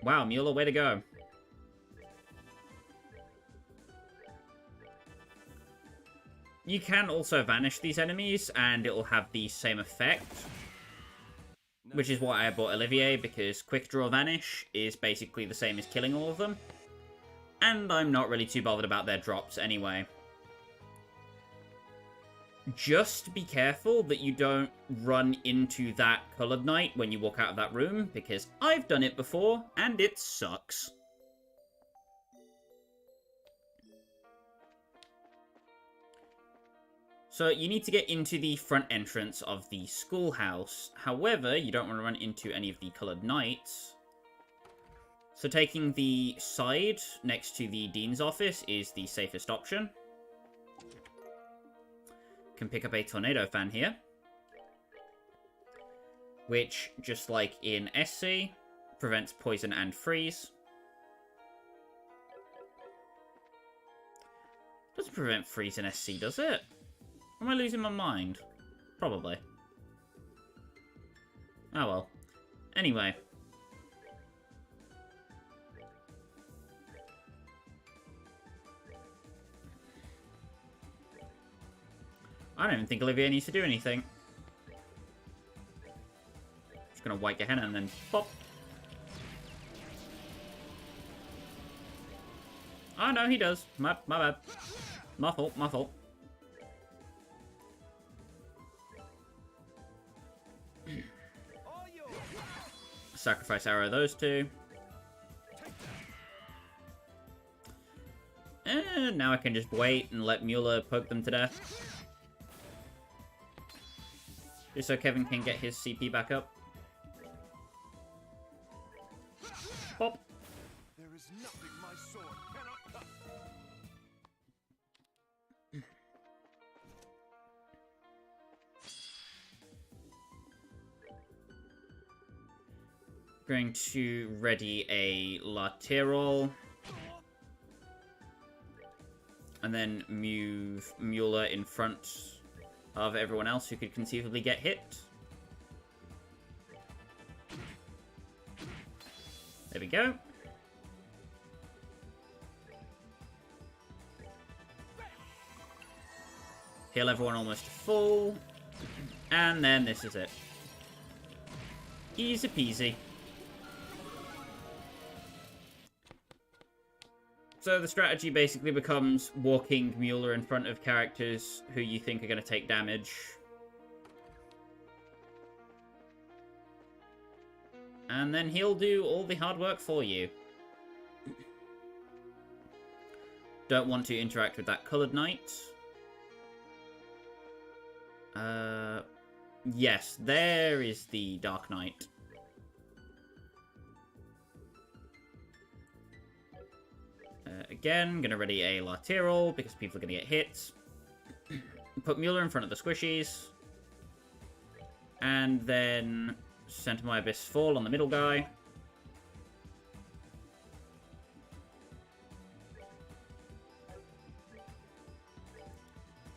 Wow, Mueller, way to go. You can also vanish these enemies, and it will have the same effect. Which is why I bought Olivier, because Quick Draw Vanish is basically the same as killing all of them. And I'm not really too bothered about their drops anyway. Just be careful that you don't run into that coloured knight when you walk out of that room, because I've done it before, and it sucks. So you need to get into the front entrance of the schoolhouse. However, you don't want to run into any of the coloured knights. So taking the side next to the dean's office is the safest option. Can pick up a tornado fan here, which, just like in SC, prevents poison and freeze. Doesn't prevent freeze in SC, does it? Am I losing my mind? Probably. Oh well. Anyway. I don't even think Olivier needs to do anything. Just gonna white Gehenna and then pop. Oh no, he does. My bad. My fault, my fault. Sacrifice arrow those two. And now I can just wait and let Mueller poke them to death. Just so Kevin can get his CP back up. Pop. There is nothing my sword cannot cut. Going to ready a lateral. And then move Mueller in front of everyone else who could conceivably get hit. There we go. Heal everyone almost full. And then this is it. Easy peasy. So the strategy basically becomes walking Mueller in front of characters who you think are going to take damage. And then he'll do all the hard work for you. Don't want to interact with that coloured knight. Yes, there is the Dark Knight. Again, gonna ready a lateral because people are gonna get hit. Put Mueller in front of the squishies. And then Center my Abyss Fall on the middle guy.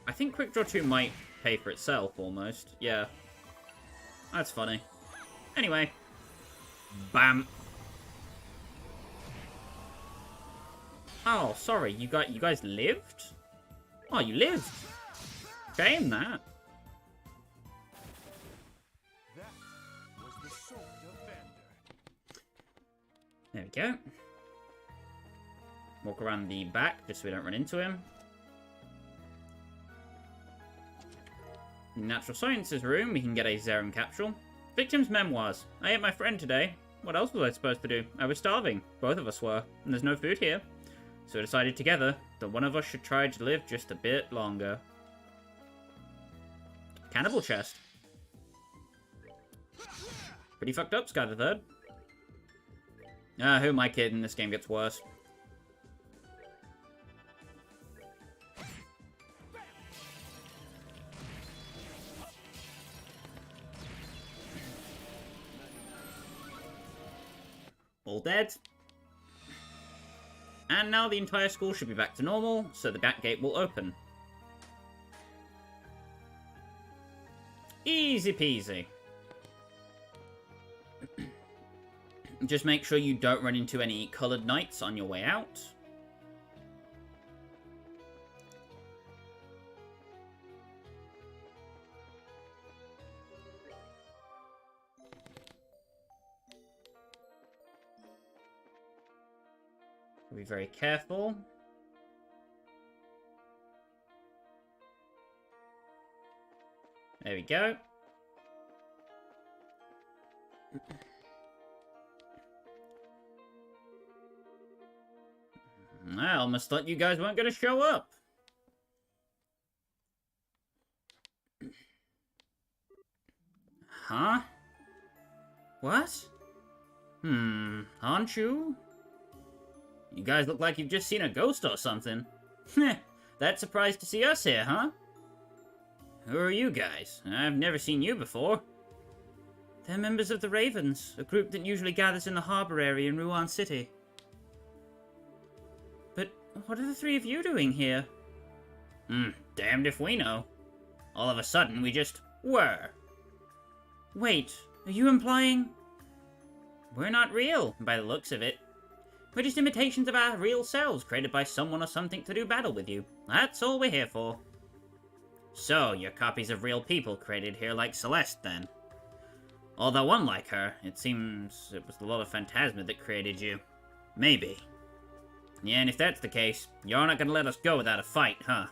I think Quick Draw 2 might pay for itself, almost. Yeah. That's funny. Anyway. Bam. Oh, sorry, you guys lived? Oh, you lived. Shame that. There we go. Walk around the back, just so we don't run into him. In Natural Sciences room, we can get a Zerum capsule. Victim's memoirs. I ate my friend today. What else was I supposed to do? I was starving. Both of us were. And there's no food here. So we decided together that one of us should try to live just a bit longer. Cannibal chest. Pretty fucked up, Sky the Third. Who am I kidding? This game gets worse. All dead. And now the entire school should be back to normal, so the back gate will open. Easy peasy. Just make sure you don't run into any coloured knights on your way out. Be very careful. There we go. I almost thought you guys weren't going to show up. Huh? What? Aren't you? You guys look like you've just seen a ghost or something. Heh, that surprised to see us here, huh? Who are you guys? I've never seen you before. They're members of the Ravens, a group that usually gathers in the harbor area in Ruan City. But what are the three of you doing here? Damned if we know. All of a sudden, we just were. Wait, are you implying... We're not real, by the looks of it. We're just imitations of our real selves, created by someone or something to do battle with you. That's all we're here for. So, you're copies of real people created here like Celeste, then? Although unlike her, it seems it was the Lord of Phantasma that created you. Maybe. Yeah, and if that's the case, you're not gonna let us go without a fight, huh?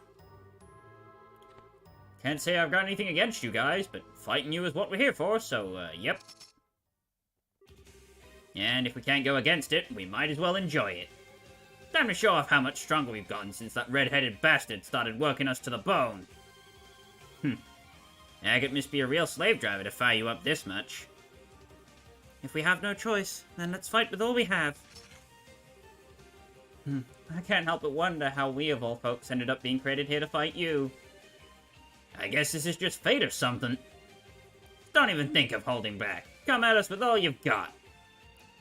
Can't say I've got anything against you guys, but fighting you is what we're here for, so, yep. And if we can't go against it, we might as well enjoy it. Time to show off how much stronger we've gotten since that red-headed bastard started working us to the bone. Agate must be a real slave driver to fire you up this much. If we have no choice, then let's fight with all we have. I can't help but wonder how we of all folks ended up being created here to fight you. I guess this is just fate or something. Don't even think of holding back. Come at us with all you've got.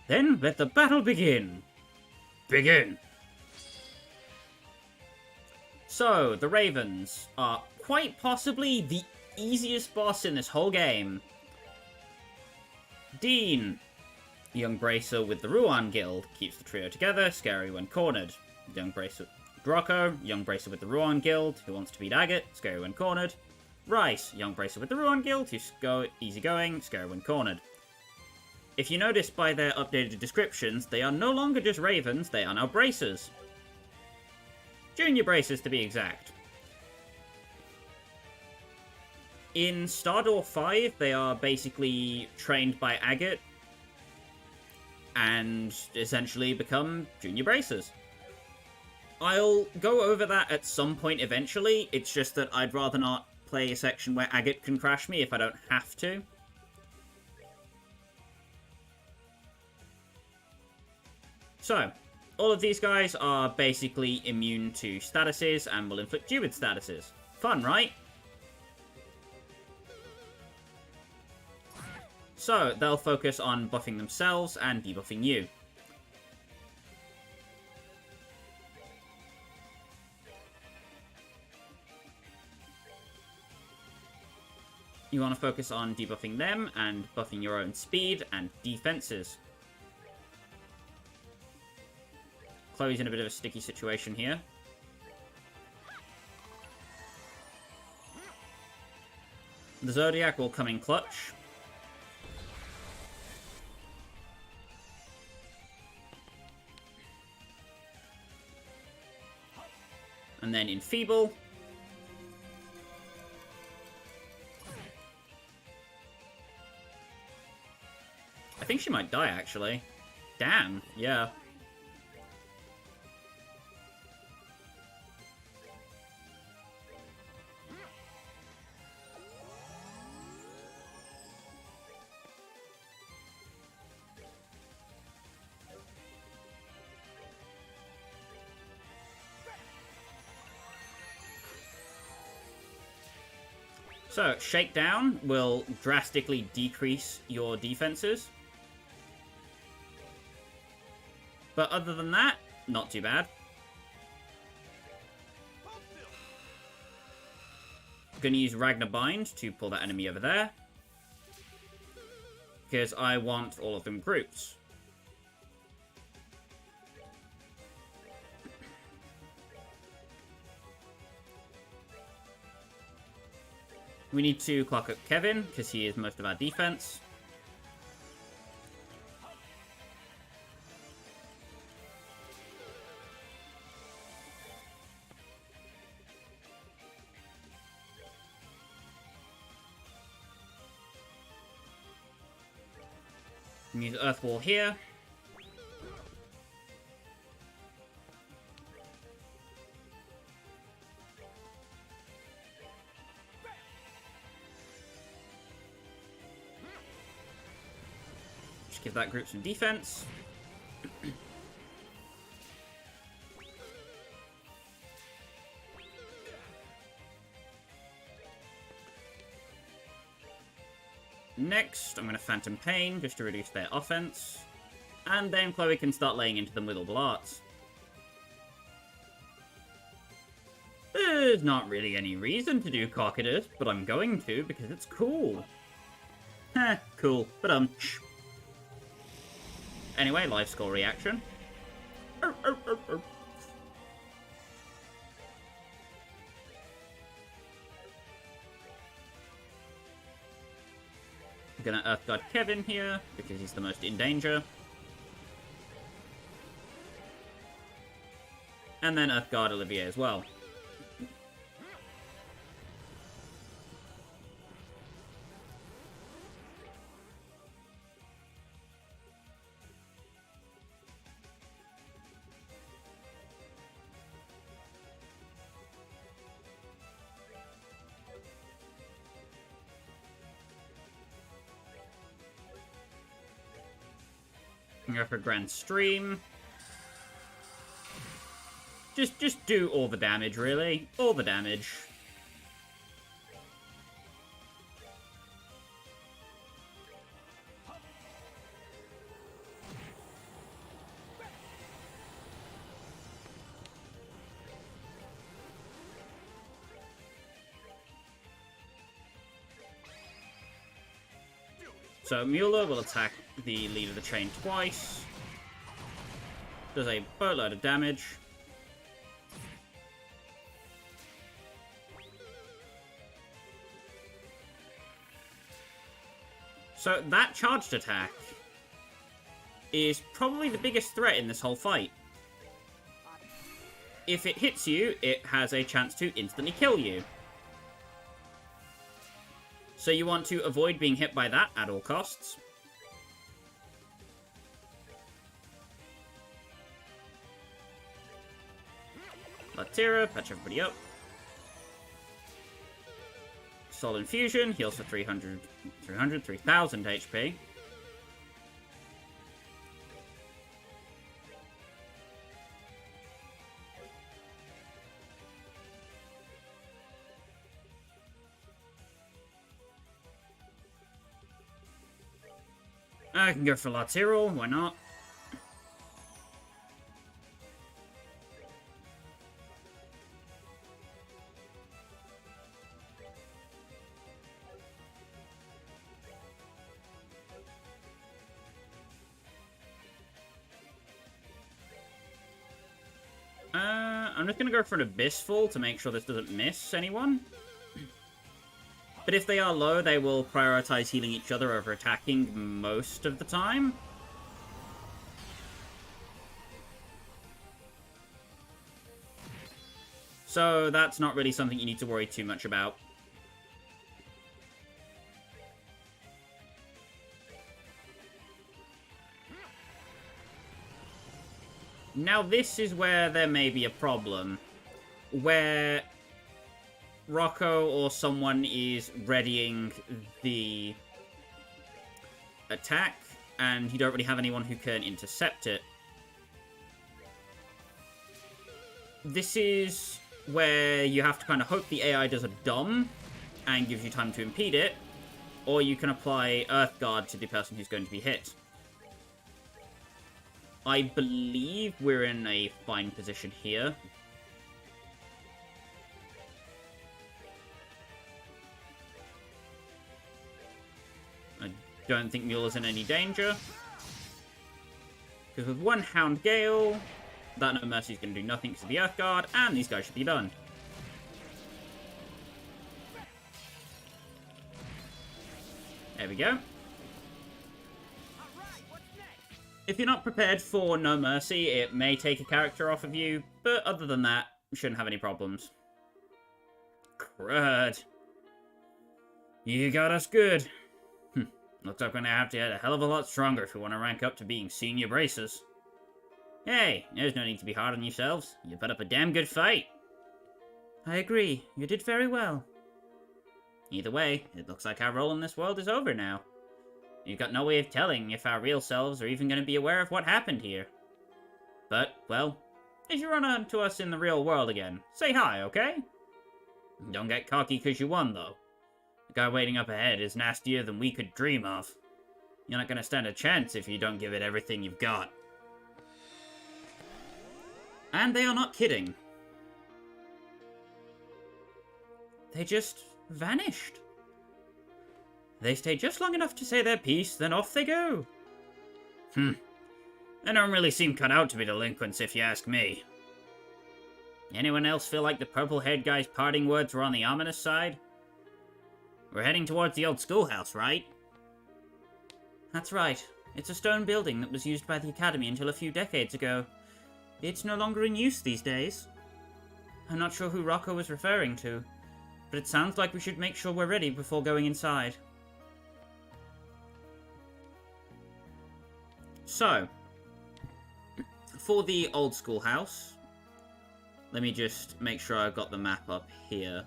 Then let the battle begin. Begin! So, the Ravens are quite possibly the easiest boss in this whole game. Dean, young bracer with the Ruan Guild, keeps the trio together, scary when cornered. Young bracer Draco, young bracer with the Ruan Guild, who wants to beat Agate, scary when cornered. Rice, young bracer with the Ruan Guild, who's easygoing, scary when cornered. If you notice by their updated descriptions, they are no longer just Ravens, they are now bracers. Junior bracers, to be exact. In Stardoor 5, they are basically trained by Agate and essentially become junior bracers. I'll go over that at some point eventually, it's just that I'd rather not play a section where Agate can crash me if I don't have to. So, all of these guys are basically immune to statuses and will inflict you with statuses. Fun, right? So, they'll focus on buffing themselves and debuffing you. You want to focus on debuffing them and buffing your own speed and defenses. Chloe's in a bit of a sticky situation here. The Zodiac will come in clutch. And then Enfeeble. I think she might die, actually. Damn, yeah. So, Shakedown will drastically decrease your defenses. But other than that, not too bad. Gonna use Ragnar Bind to pull that enemy over there. Because I want all of them grouped. We need to clock up Kevin, because he is most of our defense. We can use Earth Wall here. Give that group some defense. Next, I'm going to Phantom Pain just to reduce their offense. And then Chloe can start laying into them with Orbital Arts. There's not really any reason to do Cockadus, but I'm going to because it's cool. Heh, cool, but Anyway, life score reaction. I'm gonna Earth Guard Kevin here, because he's the most in danger. And then Earth Guard Olivier as well. Go for Grand Stream. Just do all the damage, really. All the damage. So Mueller will attack the lead of the chain twice. Does a boatload of damage. So that charged attack is probably the biggest threat in this whole fight. If it hits you, it has a chance to instantly kill you. So you want to avoid being hit by that at all costs. Latira, patch everybody up. Soul Infusion, heals for 3,000 HP. I can go for Lateral, why not? I'm just going to go for an Abyss Fall to make sure this doesn't miss anyone. But if they are low, they will prioritize healing each other over attacking most of the time. So that's not really something you need to worry too much about. Now this is where there may be a problem. Where Rocco or someone is readying the attack, and you don't really have anyone who can intercept it. This is where you have to kind of hope the AI does a dumb and gives you time to impede it, or you can apply Earth Guard to the person who's going to be hit. I believe we're in a fine position here. I don't think Mueller's in any danger. Because with one Hound Gale, that No Mercy is going to do nothing because of the Earth Guard, and these guys should be done. There we go. If you're not prepared for No Mercy, it may take a character off of you, but other than that, you shouldn't have any problems. Crud. You got us good. Looks like we're gonna have to get a hell of a lot stronger if we want to rank up to being senior bracers. Hey, there's no need to be hard on yourselves. You put up a damn good fight. I agree. You did very well. Either way, it looks like our role in this world is over now. You've got no way of telling if our real selves are even going to be aware of what happened here. But, well, as you run onto us in the real world again, say hi, okay? Don't get cocky because you won, though. The guy waiting up ahead is nastier than we could dream of. You're not going to stand a chance if you don't give it everything you've got. And they are not kidding. They just vanished. They stay just long enough to say their piece, then off they go. They don't really seem cut out to be delinquents, if you ask me. Anyone else feel like the purple-haired guy's parting words were on the ominous side? We're heading towards the old schoolhouse, right? That's right. It's a stone building that was used by the Academy until a few decades ago. It's no longer in use these days. I'm not sure who Rocco was referring to, but it sounds like we should make sure we're ready before going inside. So, for the old schoolhouse, let me just make sure I've got the map up here.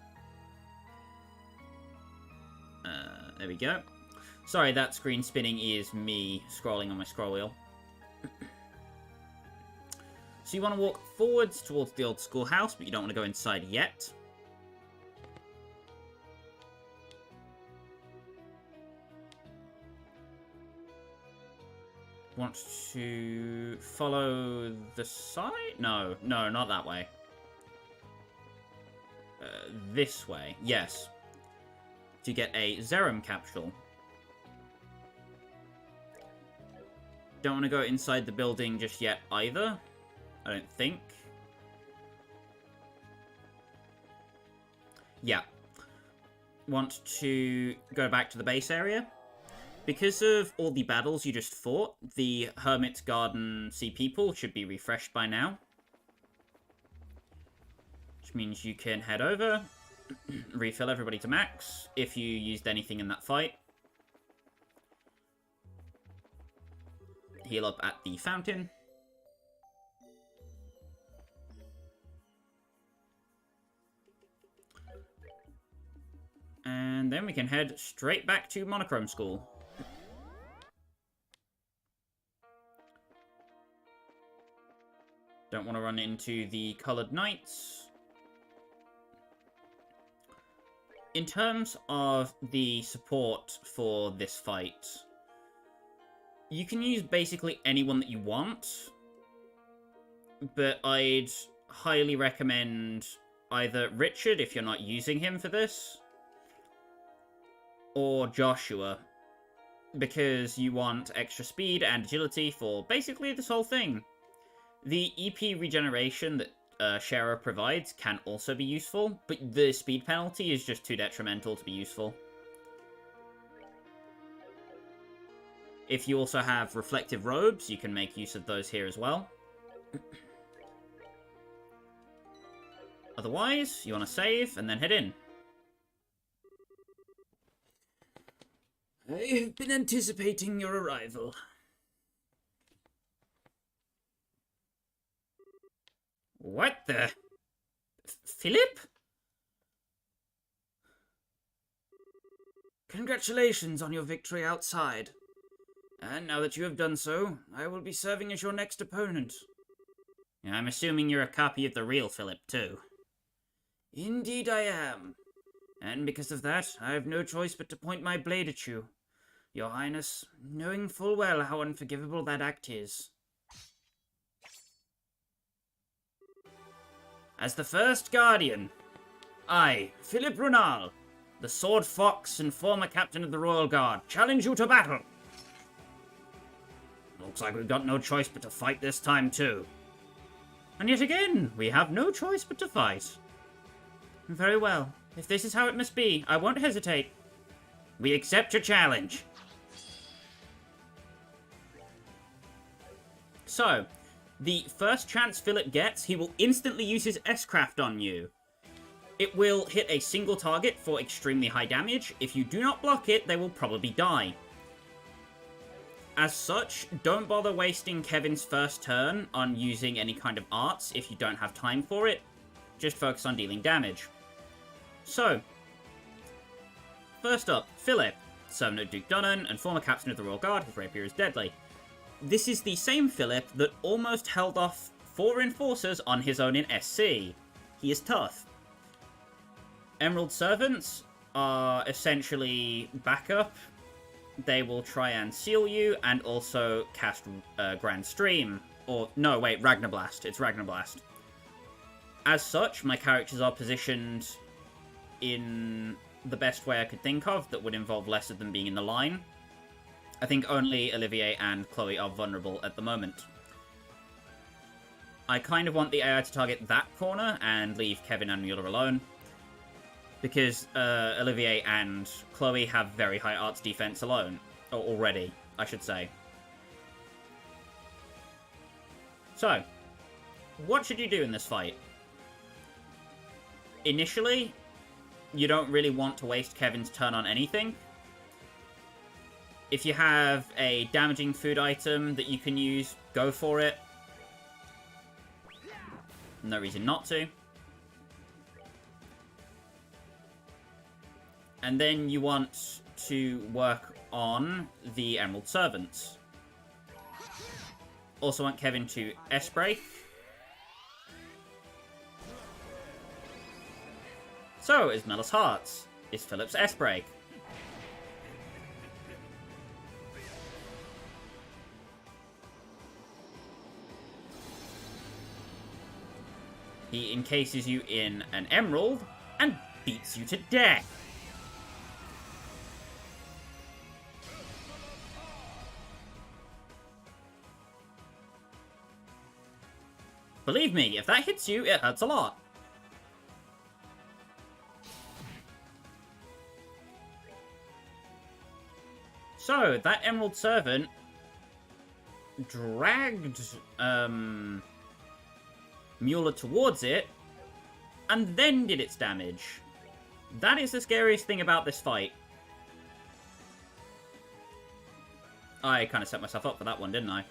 There we go. Sorry, that screen spinning is me scrolling on my scroll wheel. So you want to walk forwards towards the old schoolhouse, but you don't want to go inside yet. Want to follow the side? No, not that way. This way, yes. To get a Zerum capsule. Don't want to go inside the building just yet either. I don't think. Yeah. Want to go back to the base area. Because of all the battles you just fought, the Hermit's Garden Sea People should be refreshed by now. Which means you can head over, refill everybody to max, if you used anything in that fight. Heal up at the fountain. And then we can head straight back to Monochrome School. Don't want to run into the Coloured Knights. In terms of the support for this fight, you can use basically anyone that you want, but I'd highly recommend either Richard, if you're not using him for this, or Joshua, because you want extra speed and agility for basically this whole thing. The EP regeneration that Shara provides can also be useful, but the speed penalty is just too detrimental to be useful. If you also have reflective robes, you can make use of those here as well. Otherwise, you want to save and then head in. I have been anticipating your arrival. What the? Philip? Congratulations on your victory outside. And now that you have done so, I will be serving as your next opponent. I'm assuming you're a copy of the real Philip, too. Indeed I am. And because of that, I have no choice but to point my blade at you, Your Highness, knowing full well how unforgivable that act is. As the first Guardian, I, Philip Runal, the Sword Fox and former captain of the Royal Guard, challenge you to battle. Looks like we've got no choice but to fight this time too. And yet again, we have no choice but to fight. Very well. If this is how it must be, I won't hesitate. We accept your challenge. So, the first chance Philip gets, he will instantly use his S-Craft on you. It will hit a single target for extremely high damage. If you do not block it, they will probably die. As such, don't bother wasting Kevin's first turn on using any kind of arts if you don't have time for it. Just focus on dealing damage. So, first up, Philip, servant of Duke Dunnan and former captain of the Royal Guard, his rapier is deadly. This is the same Philip that almost held off 4 enforcers on his own in SC. He is tough. Emerald Servants are essentially backup. They will try and seal you and also cast Grand Stream. Or, no, wait, Ragnarblast. It's Ragnarblast. As such, my characters are positioned in the best way I could think of that would involve less of them being in the line. I think only Olivier and Chloe are vulnerable at the moment. I kind of want the AI to target that corner and leave Kevin and Mueller alone. Because Olivier and Chloe have very high arts defense alone. Or already, I should say. So, what should you do in this fight? Initially, you don't really want to waste Kevin's turn on anything. If you have a damaging food item that you can use, go for it. No reason not to. And then you want to work on the Emerald Servants. Also want Kevin to S-Break. So is Melis Hearts. Is Philip's S-Break. He encases you in an emerald and beats you to death. Believe me, if that hits you, it hurts a lot. So, that Emerald Servant dragged Mueller towards it, and then did its damage. That is the scariest thing about this fight. I kind of set myself up for that one, didn't I?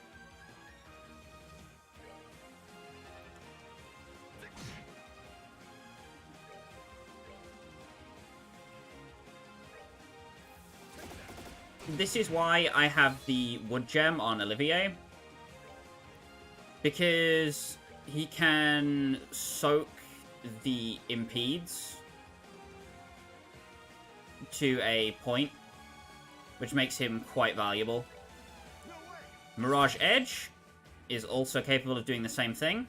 This is why I have the Wood Gem on Olivier. Because he can soak the impedes to a point, which makes him quite valuable. Mirage Edge is also capable of doing the same thing.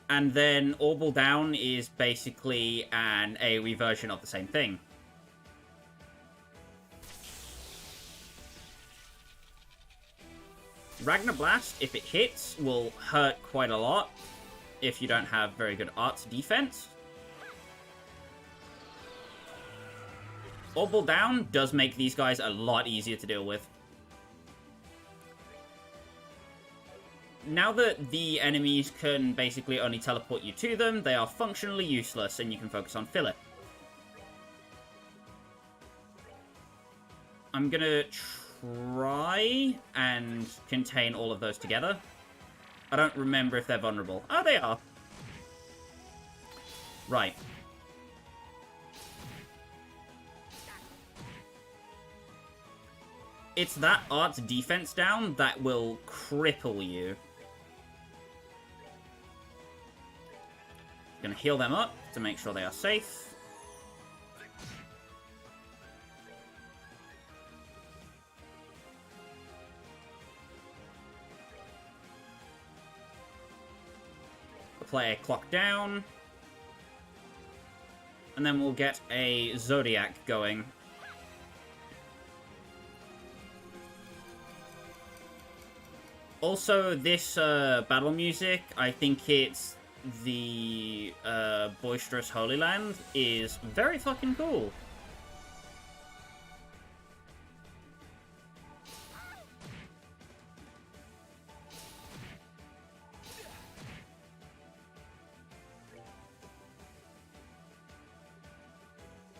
And then Orbital Down is basically an AoE version of the same thing. Ragnar Blast, if it hits, will hurt quite a lot if you don't have very good arts defense. Orbital Down does make these guys a lot easier to deal with. Now that the enemies can basically only teleport you to them, they are functionally useless and you can focus on filler. I'm gonna try and contain all of those together. I don't remember if they're vulnerable. Oh, they are. Right. It's that art's defense down that will cripple you. Gonna heal them up to make sure they are safe. Play a clock down. And then we'll get a Zodiac going. Also, this battle music, I think it's the Boisterous Holy Land, is very fucking cool.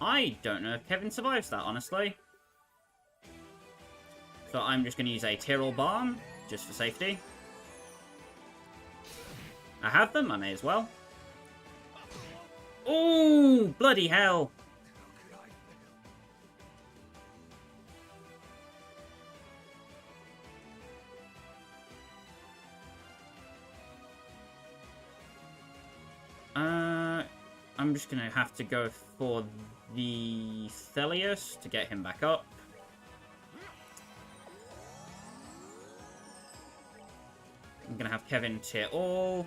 I don't know if Kevin survives that, honestly. So I'm just going to use a Tyrrell Balm, just for safety. I have them, I may as well. Ooh, bloody hell! I'm just going to have to go for the Thelius to get him back up. I'm going to have Kevin tier all.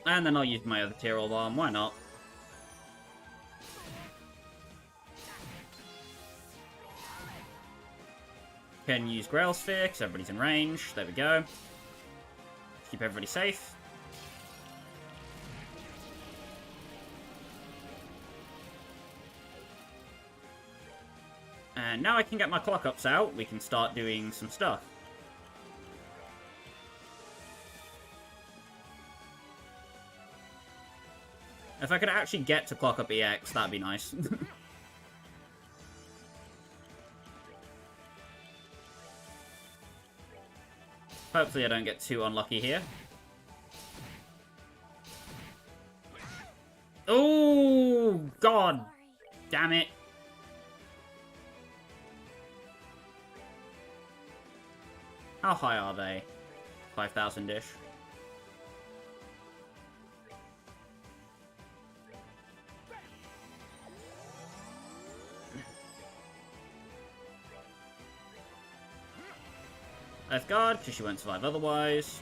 And then I'll use my other tier all arm, why not? Can use Grail Sphere, because everybody's in range. There we go. Keep everybody safe. And now I can get my clock ups out, we can start doing some stuff. If I could actually get to clock up EX, that'd be nice. Hopefully I don't get too unlucky here. Oh, God damn it. How high are they? 5,000-ish. Earth Guard, because she won't survive otherwise.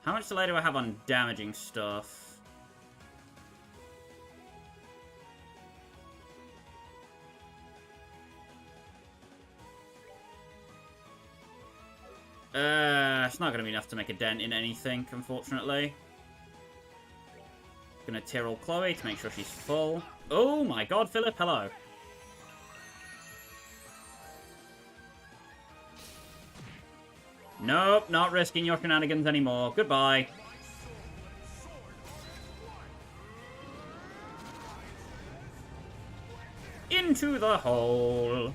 How much delay do I have on damaging stuff? It's not going to be enough to make a dent in anything, unfortunately. Gonna Tyrrell Chloe to make sure she's full. Oh my god, Philip, hello. Nope, not risking your shenanigans anymore. Goodbye. Into the hole.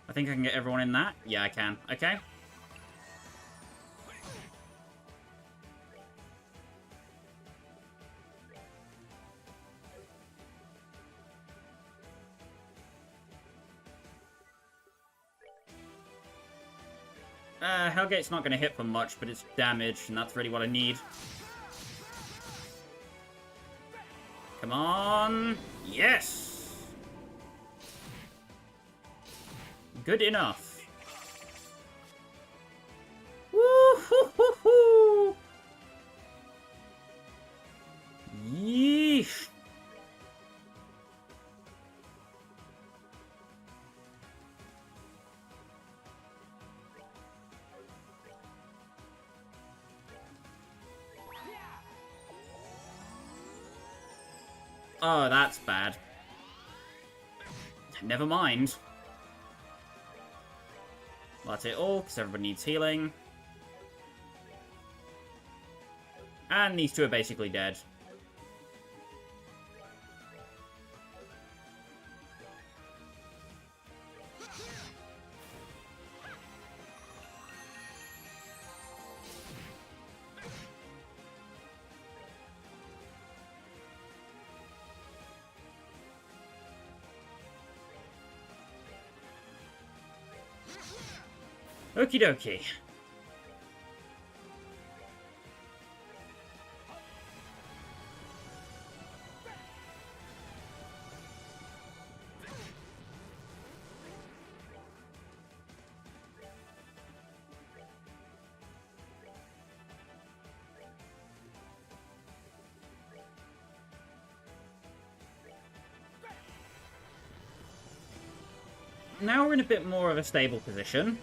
I think I can get everyone in that. Yeah, I can. Okay. Hellgate's not going to hit for much, but it's damage, and that's really what I need. Come on. Yes! Good enough. Woo-hoo-hoo-hoo! Yeesh! Oh, that's bad. Never mind. Well, that's it all, because everybody needs healing. And these two are basically dead. Okie dokie. Now we're in a bit more of a stable position.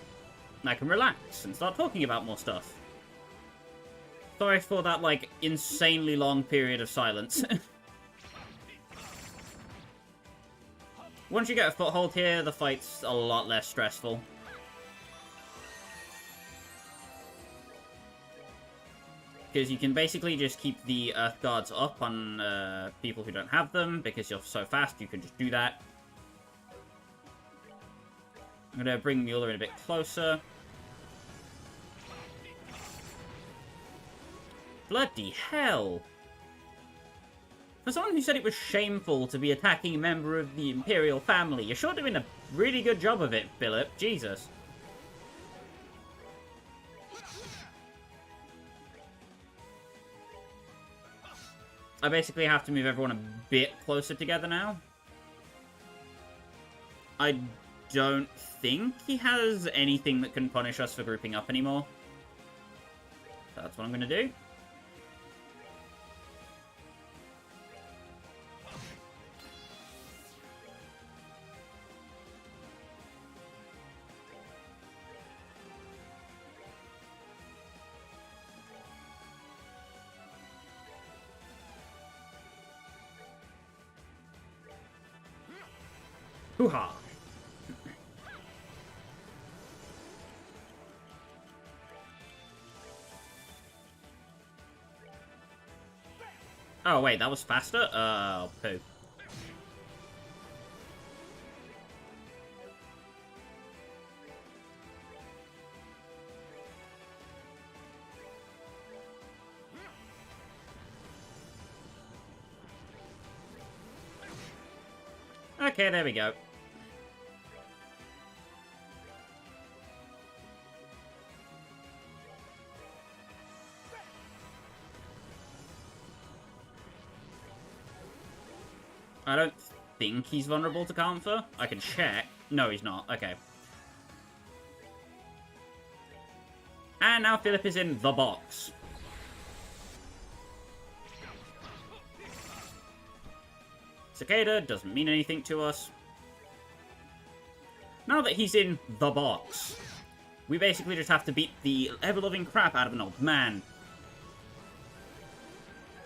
I can relax and start talking about more stuff. Sorry for that, like, insanely long period of silence. Once you get a foothold here, the fight's a lot less stressful. Because you can basically just keep the Earth Guards up on people who don't have them, because you're so fast, you can just do that. I'm going to bring Mueller in a bit closer. Bloody hell! For someone who said it was shameful to be attacking a member of the Imperial family, you're sure doing a really good job of it, Philip. Jesus. I basically have to move everyone a bit closer together now. I don't think he has anything that can punish us for grouping up anymore. So that's what I'm going to do. Hoo-ha! Oh, wait, that was faster? Oh, poo. Okay, there we go. I don't think he's vulnerable to counter. I can check. No, he's not. Okay. And now Philip is in the box. Cicada doesn't mean anything to us. Now that he's in the box, we basically just have to beat the ever-loving crap out of an old man.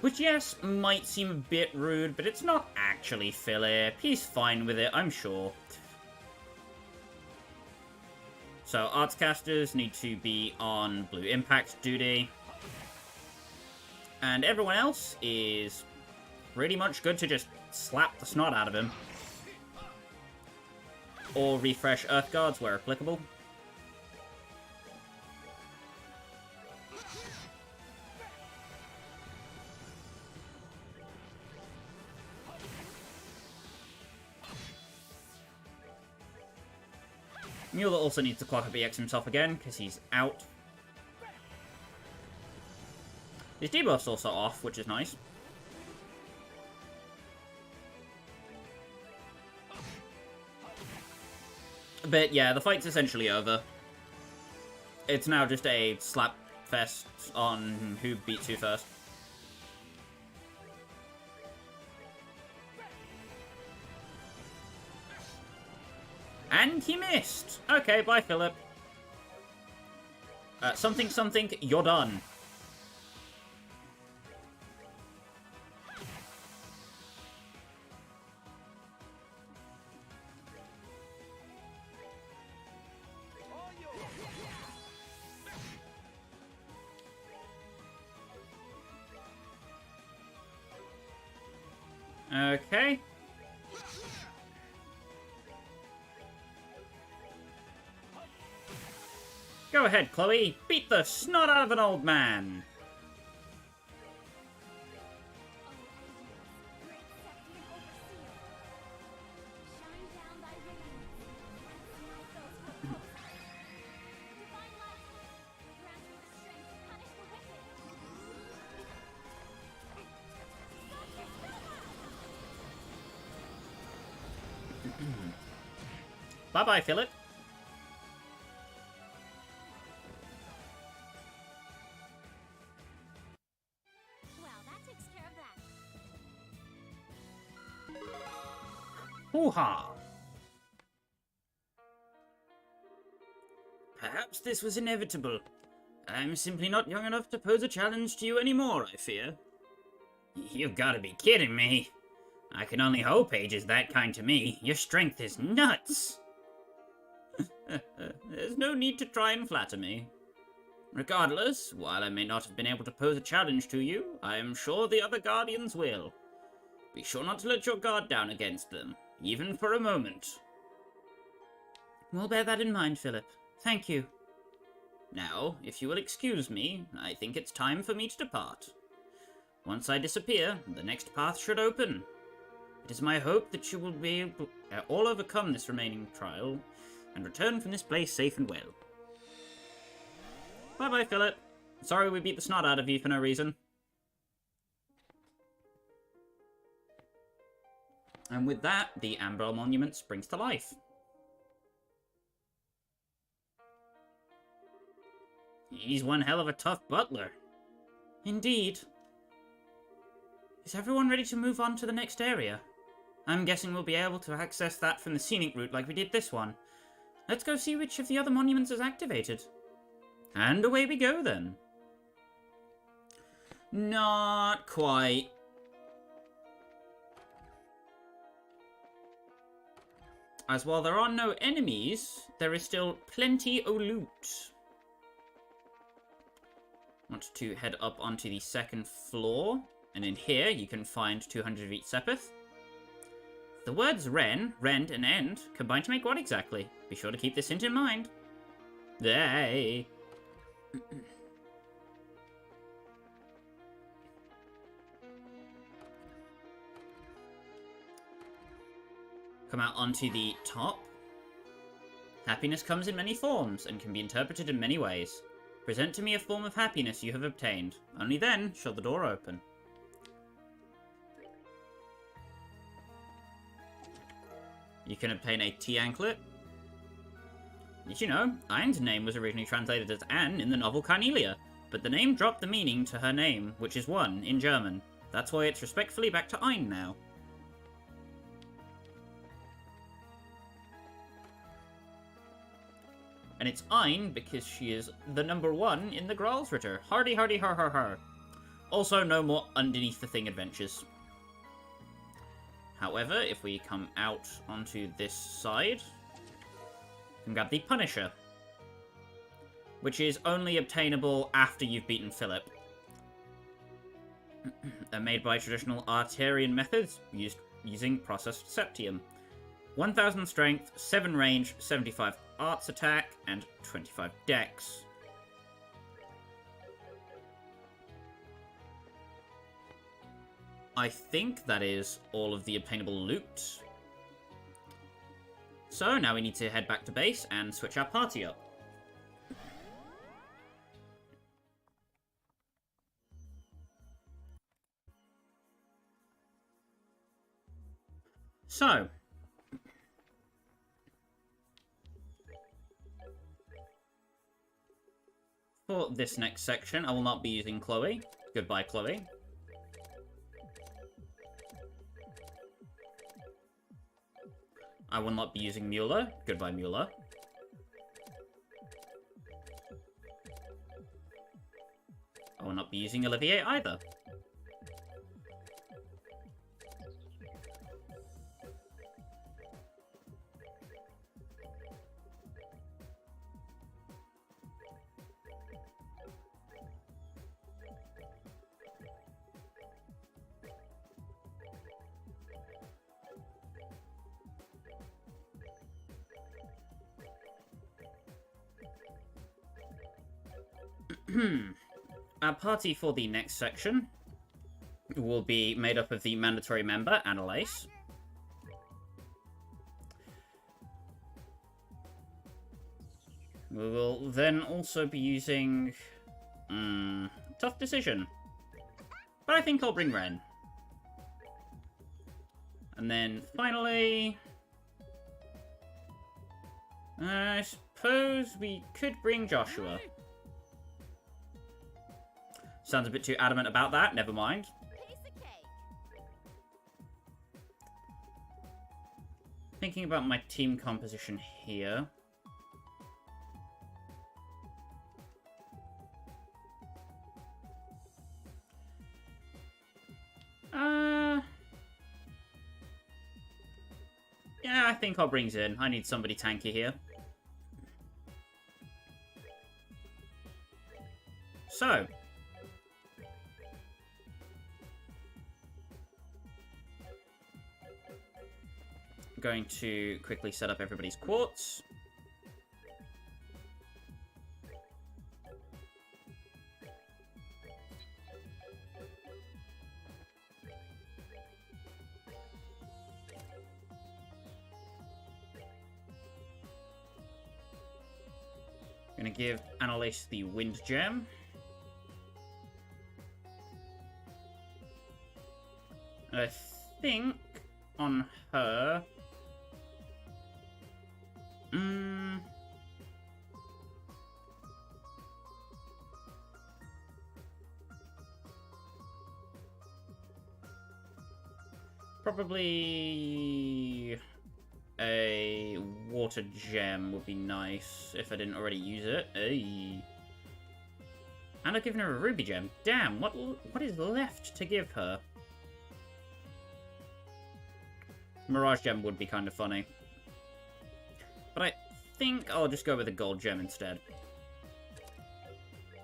Which, yes, might seem a bit rude, but it's not actually Philip. He's fine with it, I'm sure. So, Artscasters need to be on Blue Impact duty. And everyone else is pretty much good to just slap the snot out of him. Or refresh Earth Guards where applicable. Mueller also needs to clock up EX himself again, because he's out. His debuff's also off, which is nice. But yeah, the fight's essentially over. It's now just a slap fest on who beats who first. And he missed! Okay, bye, Philip. Something, something, you're done. Okay. Go ahead, Chloe. Beat the snot out of an old man. Bye-bye, Philip. Hoo-ha! Perhaps this was inevitable. I'm simply not young enough to pose a challenge to you anymore, I fear. You've gotta be kidding me. I can only hope Age is that kind to me. Your strength is nuts! There's no need to try and flatter me. Regardless, while I may not have been able to pose a challenge to you, I am sure the other Guardians will. Be sure not to let your guard down against them, even for a moment. We'll bear that in mind, Philip. Thank you. Now, if you will excuse me, I think it's time for me to depart. Once I disappear, the next path should open. It is my hope that you will be able to all overcome this remaining trial and return from this place safe and well. Bye-bye, Philip. Sorry we beat the snot out of you for no reason. And with that, the Amber Monument springs to life. He's one hell of a tough butler. Indeed. Is everyone ready to move on to the next area? I'm guessing we'll be able to access that from the scenic route like we did this one. Let's go see which of the other monuments is activated. And away we go then. Not quite. As while there are no enemies, there is still plenty of loot. Want to head up onto the second floor, and in here you can find 200 of each sepith. The words rend, and end combine to make what exactly? Be sure to keep this hint in mind. Hey. Come out onto the top. Happiness comes in many forms and can be interpreted in many ways. Present to me a form of happiness you have obtained. Only then shall the door open. You can obtain a tea anklet. Did you know, Ein's name was originally translated as Anne in the novel Carnelia, but the name dropped the meaning to her name, which is one in German. That's why it's respectfully back to Ein now. And it's Ein because she is the number 1 in the Gralsritter. Hardy, hardy, har, har, har. Also, no more underneath the thing adventures. However, if we come out onto this side, you can grab the Punisher, which is only obtainable after you've beaten Philip. They're made by traditional Arterian methods, using processed septium. 1000 strength, 7 range, 75 arts attack, and 25 dex. I think that is all of the obtainable loot. So now we need to head back to base and switch our party up. So, for this next section, I will not be using Chloe. Goodbye, Chloe. I will not be using Mueller. Goodbye, Mueller. I will not be using Olivier either. Our party for the next section will be made up of the mandatory member, Annalise. We will then also be using... tough decision. But I think I'll bring Ren. And then, finally... I suppose we could bring Joshua. Sounds a bit too adamant about that. Never mind. Thinking about my team composition here. Yeah, I think I'll bring Zin. I need somebody tanky here. So... going to quickly set up everybody's quartz. Gonna give Annalise the wind gem. I think on her... probably a water gem would be nice if I didn't already use it. Ay. And I've given her a ruby gem. Damn, what is left to give her? Mirage gem would be kind of funny. But I think I'll just go with a gold gem instead.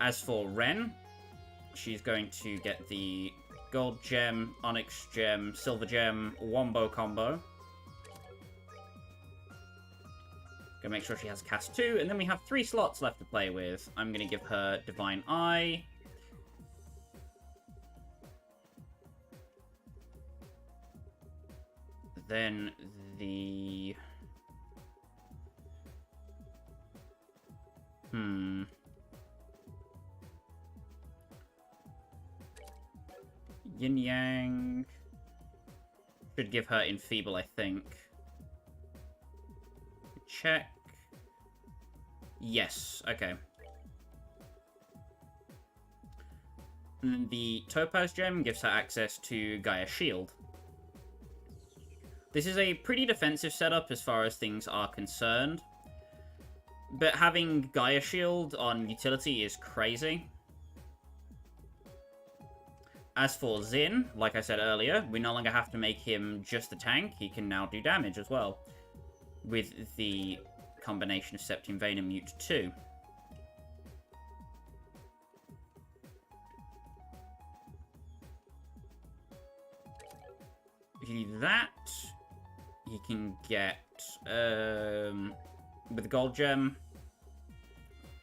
As for Ren, she's going to get the gold gem, onyx gem, silver gem, wombo combo. Gonna make sure she has cast 2, and then we have 3 slots left to play with. I'm gonna give her Divine Eye. Then the... Yin Yang... Should give her Enfeeble, I think. Check. Yes, okay. And then the Topaz Gem gives her access to Gaia's Shield. This is a pretty defensive setup as far as things are concerned. But having Gaia Shield on utility is crazy. As for Xin, like I said earlier, we no longer have to make him just a tank. He can now do damage as well. With the combination of Septium Vein and Mute 2. If you do that, he can get, with the Gold Gem,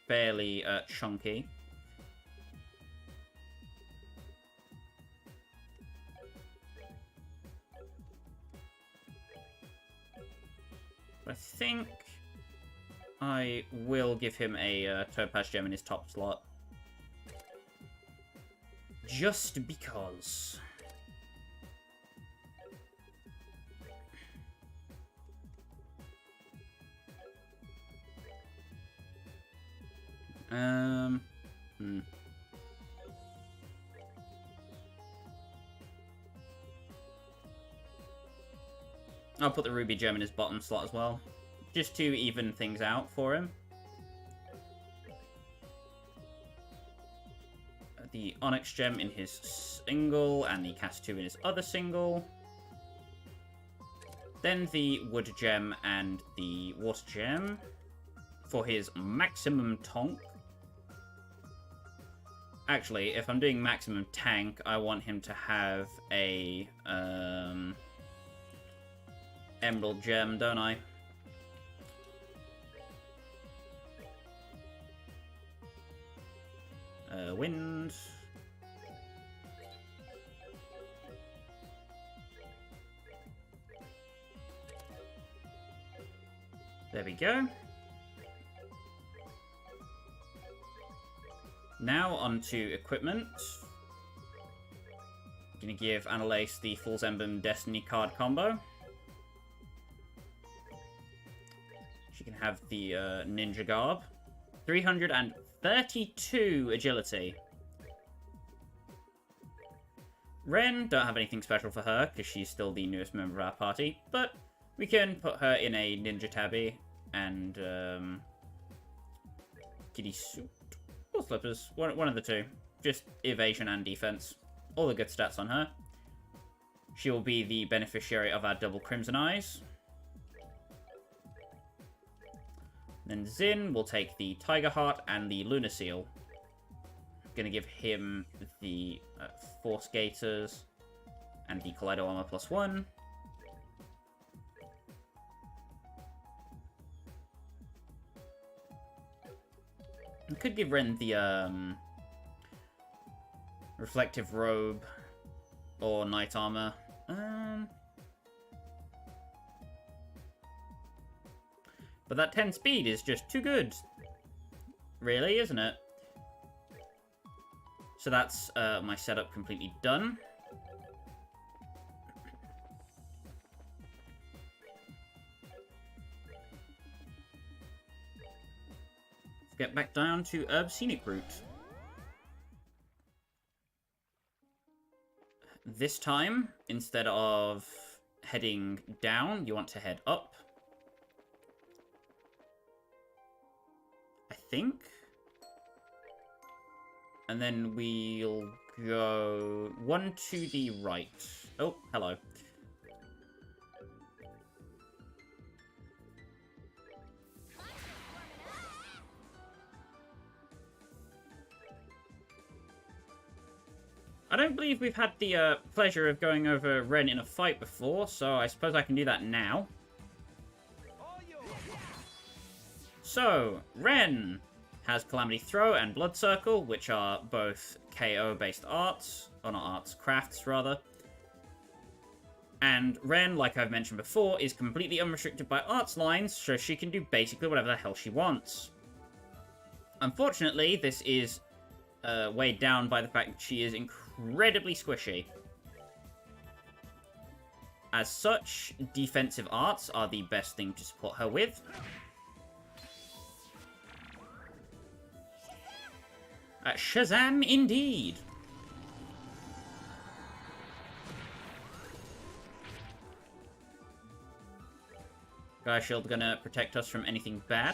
fairly chunky. I think I will give him a Topaz Gem in his top slot. Just because. I'll put the Ruby Gem in his bottom slot as well, just to even things out for him. The Onyx Gem in his single, and the Cast 2 in his other single. Then the Wood Gem and the Water Gem for his maximum tonk. Actually, if I'm doing maximum tank, I want him to have a Emerald Gem, don't I? Wind. There we go. Now onto equipment. I'm gonna give Annalise the Fool's Emblem Destiny card combo. She can have the Ninja Garb. 332 agility. Ren, don't have anything special for her, because she's still the newest member of our party, but we can put her in a Ninja Tabby and Kitty Suit. Or Slippers. One of the two. Just evasion and defense. All the good stats on her. She will be the beneficiary of our double Crimson Eyes. Then Xin will take the Tiger Heart and the Lunar Seal. Gonna give him the Force Gators and the Kaleido Armor +1. I could give Ren the Reflective Robe or Knight Armor. But that 10 speed is just too good. Really, isn't it? So that's my setup completely done. Let's get back down to Erbe Scenic Route. This time, instead of heading down, you want to head up. I think. And then we'll go one to the right. Oh, hello. I don't believe we've had the pleasure of going over Ren in a fight before, so I suppose I can do that now. So, Ren has Calamity Throw and Blood Circle, which are both KO-based arts, or not arts, crafts rather. And Ren, like I've mentioned before, is completely unrestricted by arts lines, so she can do basically whatever the hell she wants. Unfortunately, this is weighed down by the fact that she is incredibly squishy. As such, defensive arts are the best thing to support her with. Shazam indeed! Gaia Shield gonna protect us from anything bad.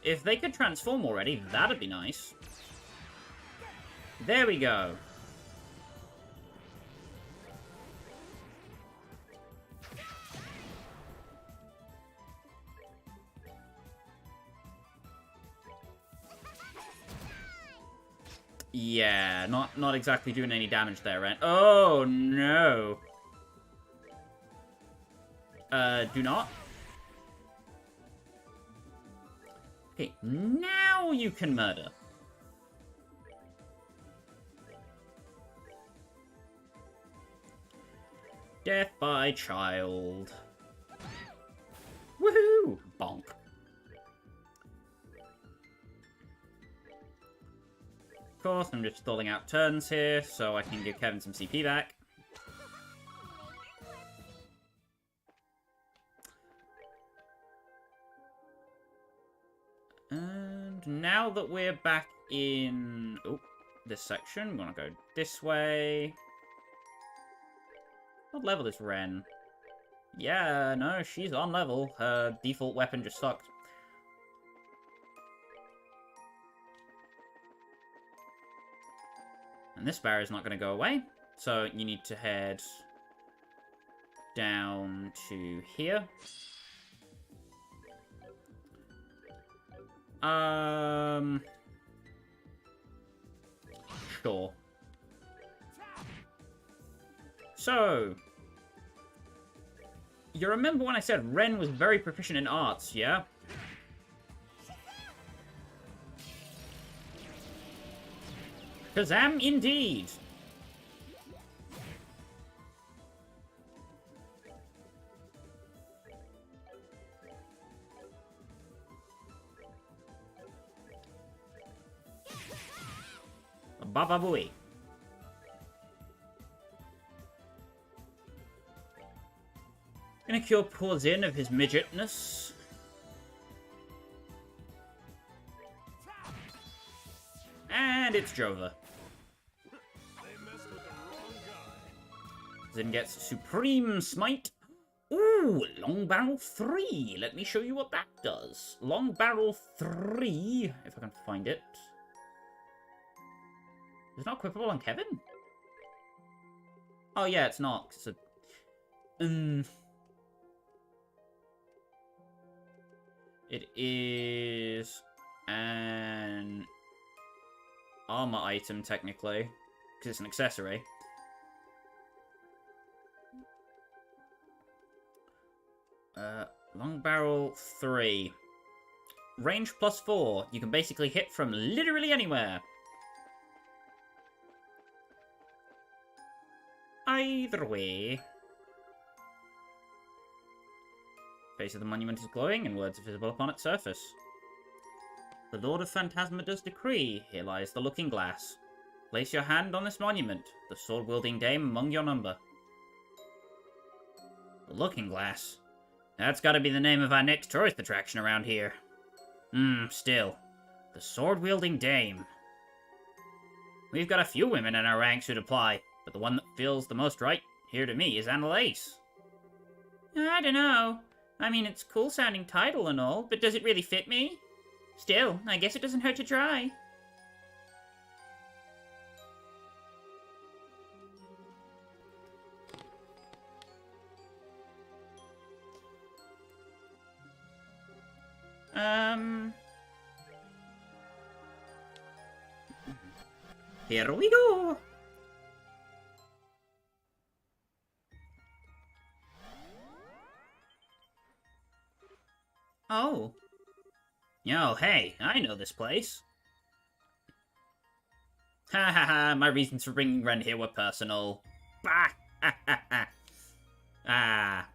If they could transform already, that'd be nice. There we go. Yeah, not exactly doing any damage there, right? Oh, no. Do not. Okay, now you can murder. Death by child. Woohoo! Bonk. Of course, I'm just stalling out turns here, so I can give Kevin some CP back. And now that we're back in this section, I'm gonna go this way. What level is Ren? Yeah, no, she's on level. Her default weapon just sucked. And this barrier's not going to go away, so you need to head down to here. Sure. So, you remember when I said Ren was very proficient in arts, yeah? Shazam indeed! Baba Booey. Gonna cure poor Zin of his midgetness. And it's Jova. Zin gets Supreme Smite. Ooh, Long Barrel 3. Let me show you what that does. Long Barrel 3, if I can find it. Is it not equipable on Kevin? Oh yeah, it's not. It's a... It is an armor item, technically, because it's an accessory. Long Barrel 3. Range +4. You can basically hit from literally anywhere. Either way. Face of the monument is glowing, and words are visible upon its surface. The Lord of Phantasma does decree, here lies the looking glass. Place your hand on this monument, the sword-wielding dame among your number. The looking glass? That's gotta be the name of our next tourist attraction around here. Still. The sword-wielding dame. We've got a few women in our ranks who'd apply, but the one that feels the most right here to me is Annalise. I don't know. I mean, it's a cool-sounding title and all, but does it really fit me? Still, I guess it doesn't hurt to try. Here we go! Oh. Yo, hey, I know this place. Ha ha ha, my reasons for bringing Ren here were personal. Bah! Ha ha ha. Ah.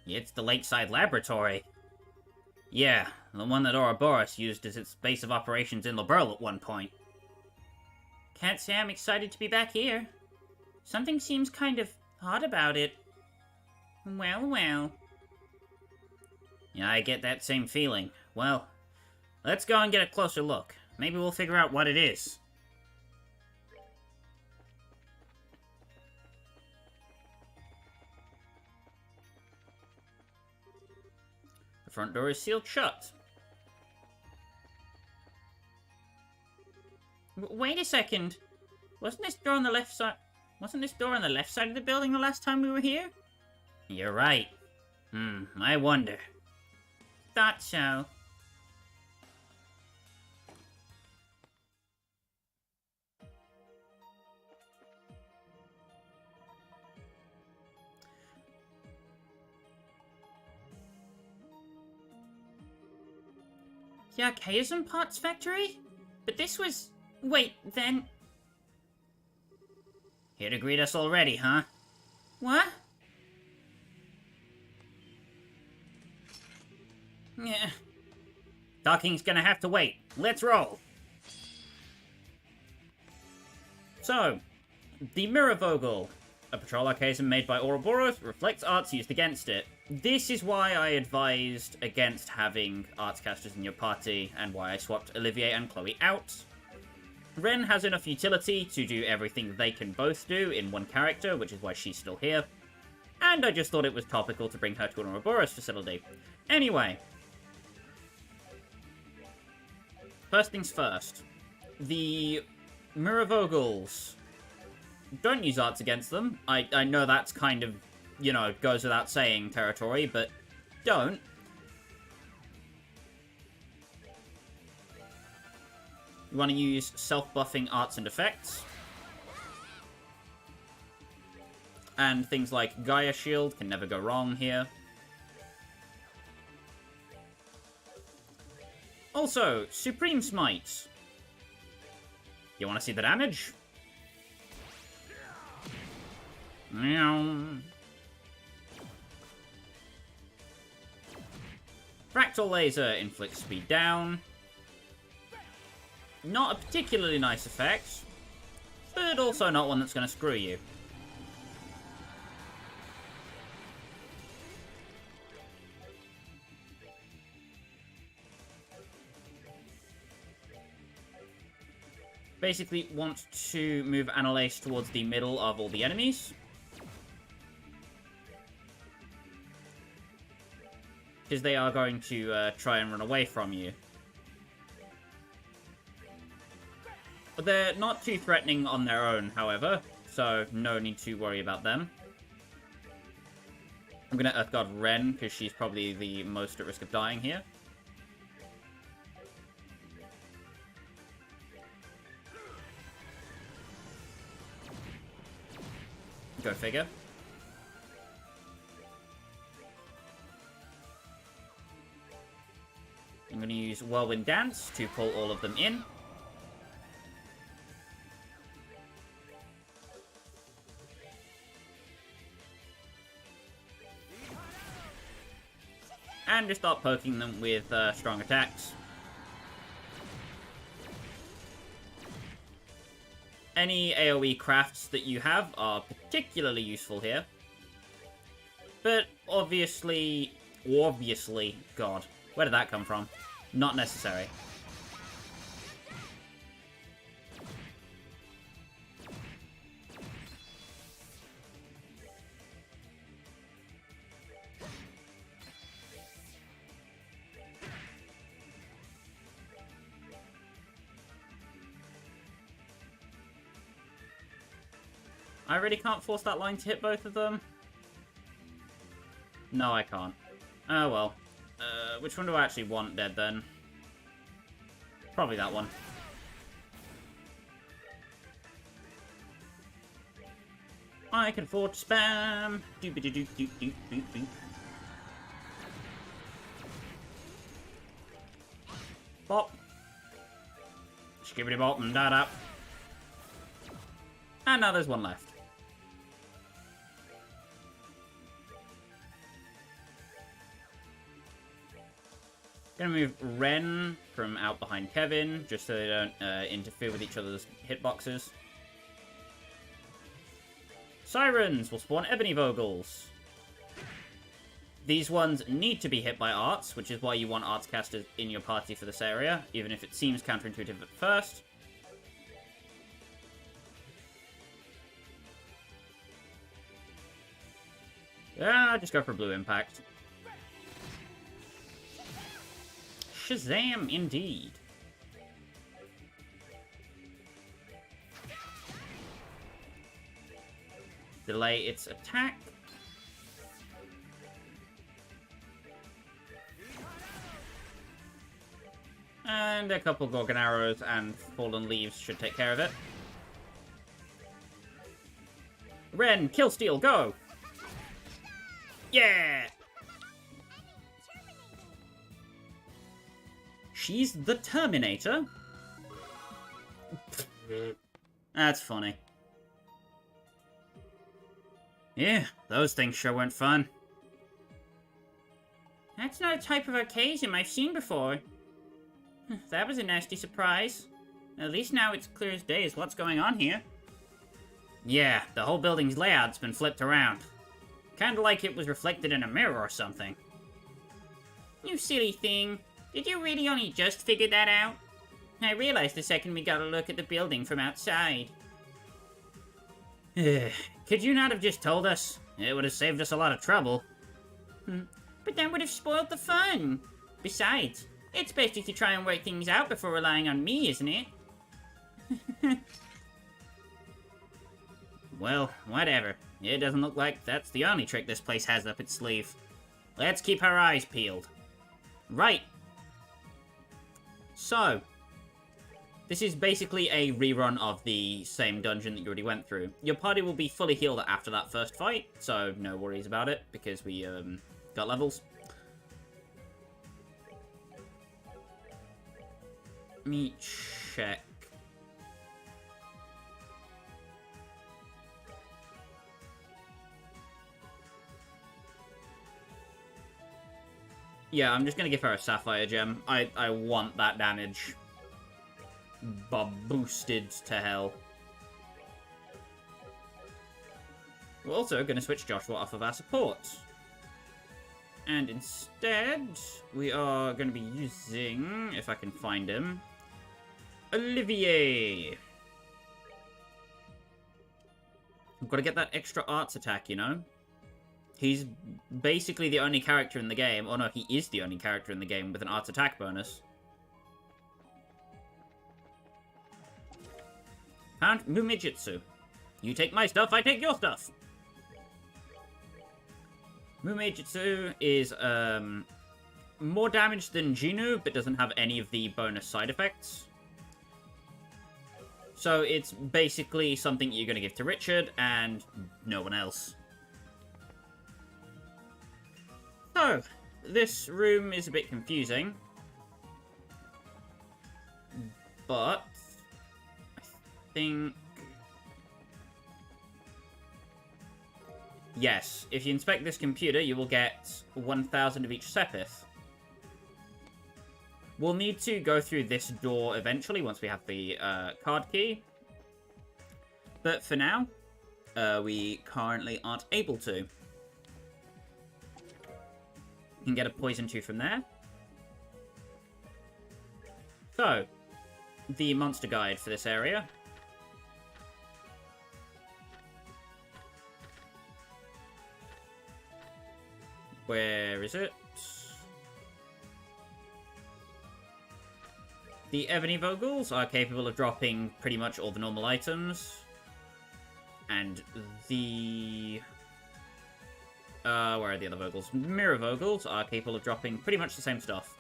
It's the lakeside laboratory. Yeah, the one that Ouroboros used as its base of operations in Liberl at one point. Can't say I'm excited to be back here. Something seems kind of odd about it. Well, well. Yeah, I get that same feeling. Well, let's go and get a closer look. Maybe we'll figure out what it is. The front door is sealed shut. Wait a second. Wasn't this door on the left side? Wasn't this door on the left side of the building the last time we were here? You're right. I wonder. Thought so. The Archaism Parts Factory? But this was... Wait, then... Here to greet us already, huh? What? Yeah. Talking's gonna have to wait. Let's roll. So, the yrotarobal, a patrol archaism made by Ouroboros, reflects arts used against it. This is why I advised against having arts casters in your party, and why I swapped Olivier and Chloe out. Ren has enough utility to do everything they can both do in one character, which is why she's still here. And I just thought it was topical to bring her to an Ouroboros facility. Anyway. First things first. The yrotarobals. Don't use arts against them. I know that's kind of, you know, goes without saying territory, but don't. You want to use self-buffing arts and effects. And things like Gaia Shield can never go wrong here. Also, Supreme Smite. You want to see the damage? Meow. Fractal Laser inflicts speed down. Not a particularly nice effect, but also not one that's going to screw you. Basically, want to move Annalise towards the middle of all the enemies. Because they are going to try and run away from you. But they're not too threatening on their own, however, so no need to worry about them. I'm going to Earth Guard Ren, because she's probably the most at risk of dying here. Go figure. I'm going to use Whirlwind Dance to pull all of them in. And just start poking them with strong attacks. Any AoE crafts that you have are particularly useful here. But obviously, God, where did that come from? Not necessary. I really can't force that line to hit both of them. No, I can't. Oh well. Which one do I actually want dead then? Probably that one. I can afford to spam. Doop-a-doop-doop-doop-doop-doop. Bop. Skibbity bop and that up. And now there's one left. Gonna move Ren from out behind Kevin, just so they don't interfere with each other's hitboxes. Sirens will spawn Ebony Vogels. These ones need to be hit by arts, which is why you want arts casters in your party for this area, even if it seems counterintuitive at first. Yeah, just go for blue impact. Shazam, indeed. Delay its attack. And a couple Gorgon arrows and fallen leaves should take care of it. Ren, kill steal, go! Yeah! She's the Terminator? That's funny. Yeah, those things sure weren't fun. That's not a type of archaism I've seen before. That was a nasty surprise. At least now it's clear as day as what's going on here. Yeah, the whole building's layout's been flipped around. Kinda like it was reflected in a mirror or something. You silly thing. Did you really only just figure that out? I realized the second we got a look at the building from outside. Could you not have just told us? It would have saved us a lot of trouble. But that would have spoiled the fun. Besides, it's best if you try and work things out before relying on me, isn't it? Well, whatever. It doesn't look like that's the only trick this place has up its sleeve. Let's keep our eyes peeled. Right. So, this is basically a rerun of the same dungeon that you already went through. Your party will be fully healed after that first fight, so no worries about it, because we got levels. Let me check. Yeah, I'm just gonna give her a Sapphire Gem. I want that damage boosted to hell. We're also gonna switch Joshua off of our support. And instead, we are gonna be using, if I can find him, Olivier. I've got to get that extra arts attack, you know? He's basically the only character in the game, or no, he is the only character in the game with an arts attack bonus. Found Mumijitsu. You take my stuff, I take your stuff. Mumijitsu is more damage than Jinu, but doesn't have any of the bonus side effects. So it's basically something you're going to give to Richard and no one else. So, this room is a bit confusing. But I think... Yes, if you inspect this computer, you will get 1,000 of each Sepith. We'll need to go through this door eventually, once we have the card key. But for now, we currently aren't able to. You can get a poison 2 from there. So, the monster guide for this area. Where is it? The Ebony Vogels are capable of dropping pretty much all the normal items. And the... where are the other Vogels? Mirror Vogels are capable of dropping pretty much the same stuff.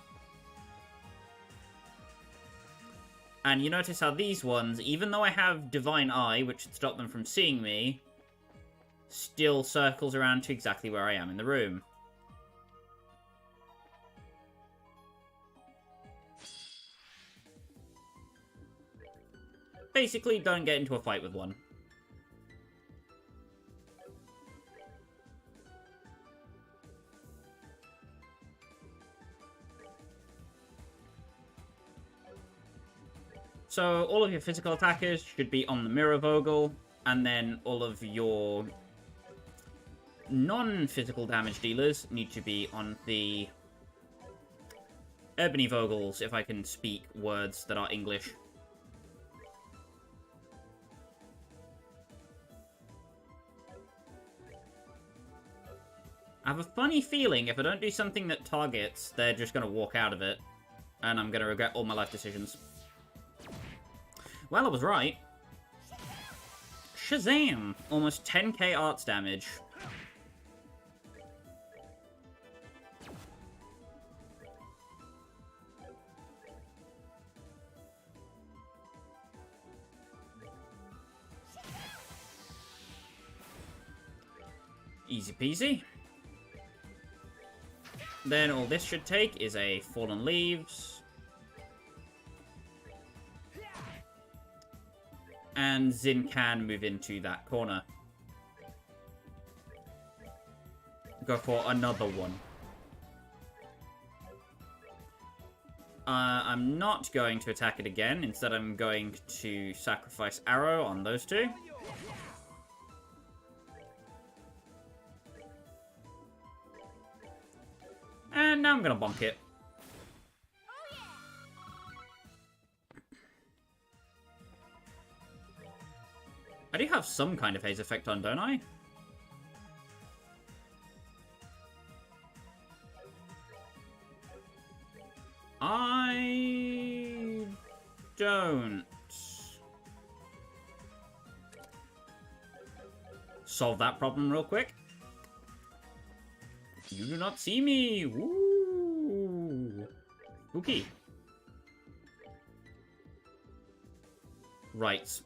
And you notice how these ones, even though I have Divine Eye, which should stop them from seeing me, still circles around to exactly where I am in the room. basically don't get into a fight with one. So all of your physical attackers should be on the yrotarobal, and then all of your non-physical damage dealers need to be on the esreveRs, if I can speak words that are English. I have a funny feeling if I don't do something that targets, they're just going to walk out of it, and I'm going to regret all my life decisions. Well, I was right. Shazam! Almost 10k arts damage. Easy peasy. Then all this should take is a Fallen Leaves. And Zin can move into that corner. Go for another one. I'm not going to attack it again. Instead, I'm going to sacrifice Arrow on those two. And now I'm going to bonk it. I do have some kind of haze effect on, don't I? I don't. Solve that problem real quick. You do not see me. Woo. Spooky. Right.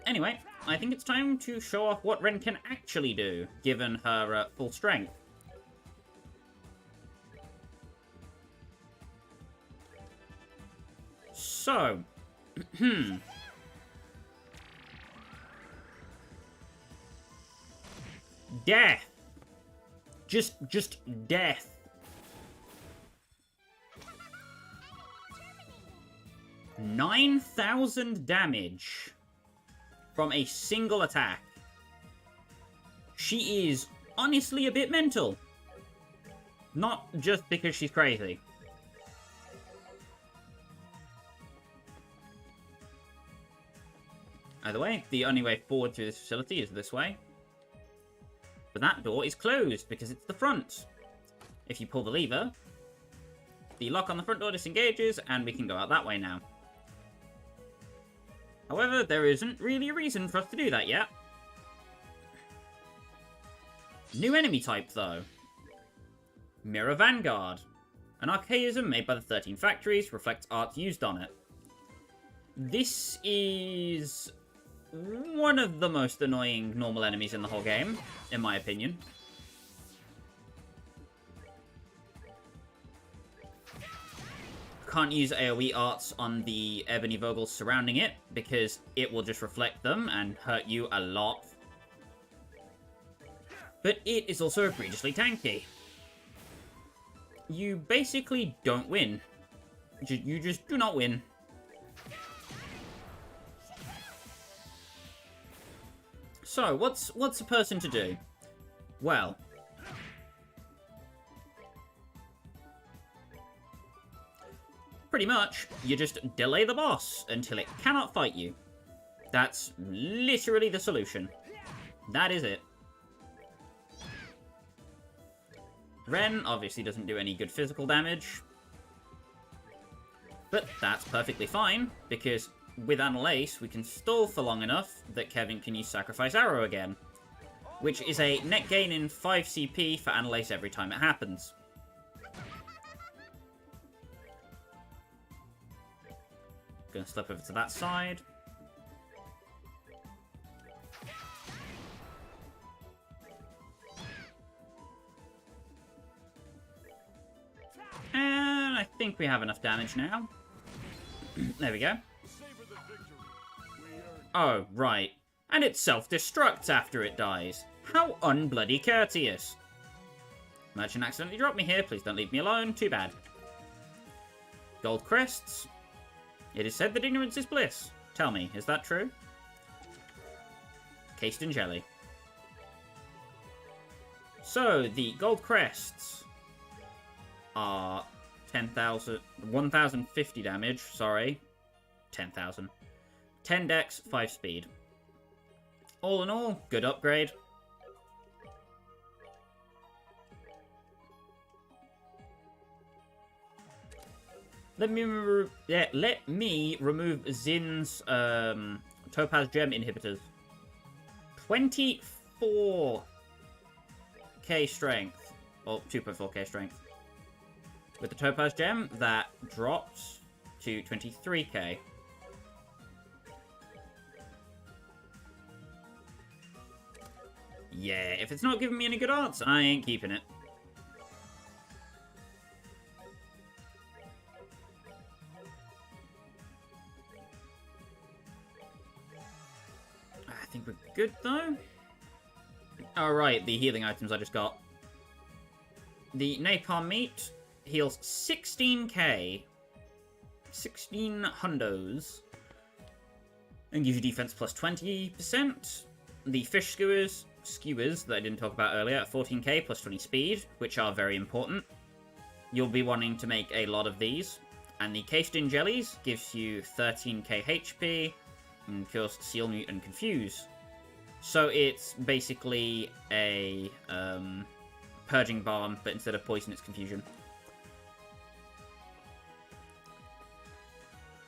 Anyway, I think it's time to show off what Ren can actually do, given her full strength. So, death. Just death. $9,000 damage from a single attack. She is honestly a bit mental. Not just because she's crazy. Either way, the only way forward through this facility is this way. But that door is closed because it's the front. If you pull the lever, the lock on the front door disengages and we can go out that way now. However, there isn't really a reason for us to do that yet. New enemy type, though. Mirror Vanguard. An archaism made by the 13 factories reflects art used on it. This is one of the most annoying normal enemies in the whole game, in my opinion. Can't use AoE arts on the ebony vogels surrounding it, because it will just reflect them and hurt you a lot. But it is also egregiously tanky. You basically don't win. You just do not win. So, what's a person to do? Well, pretty much, you just delay the boss until it cannot fight you. That's literally the solution. That is it. Ren obviously doesn't do any good physical damage. But that's perfectly fine, because with Annalace, we can stall for long enough that Kevin can use Sacrifice Arrow again, which is a net gain in 5 CP for Annalace every time it happens. Gonna slip over to that side. And I think we have enough damage now. There we go. Oh, right. And it self-destructs after it dies. How unbloody courteous. Merchant accidentally dropped me here. Please don't leave me alone. Too bad. Gold crests. It is said that ignorance is bliss. Tell me, is that true? Cased in jelly. So, the gold crests are 10,000... 1,050 damage, sorry. 10,000. 10 dex, 5 speed. All in all, good upgrade. Let me remove Zin's Topaz Gem inhibitors. 24k strength. Or 2.4k strength. With the Topaz Gem, that drops to 23k. Yeah, if it's not giving me any good arts, I ain't keeping it. I think we're good, though. Alright, the healing items I just got. The Napalm Meat heals 16k. 16 hundos. And gives you defense plus 20%. The Fish Skewers that I didn't talk about earlier at 14k plus 20 speed, which are very important. You'll be wanting to make a lot of these. And the Cased in Jellies gives you 13k HP, and cures Seal, Mute, and Confuse. So it's basically a Purging Balm, but instead of poison, it's Confusion.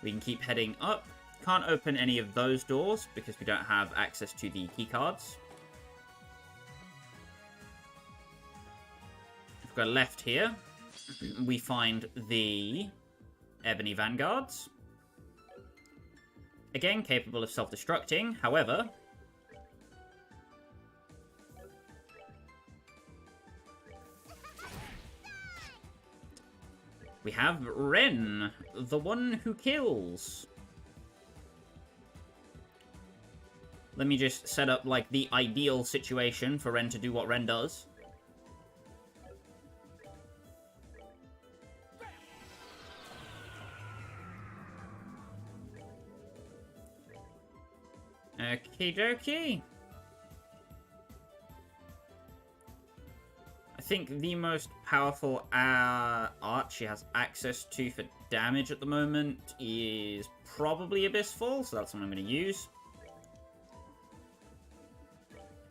We can keep heading up. Can't open any of those doors because we don't have access to the keycards. If we go left here, we find the Ebony Vanguards. Again, capable of self-destructing, however... we have Ren, the one who kills. Let me just set up, like, the ideal situation for Ren to do what Ren does. Okie dokie. I think the most powerful art she has access to for damage at the moment is probably Abyss Fall, so that's what I'm going to use.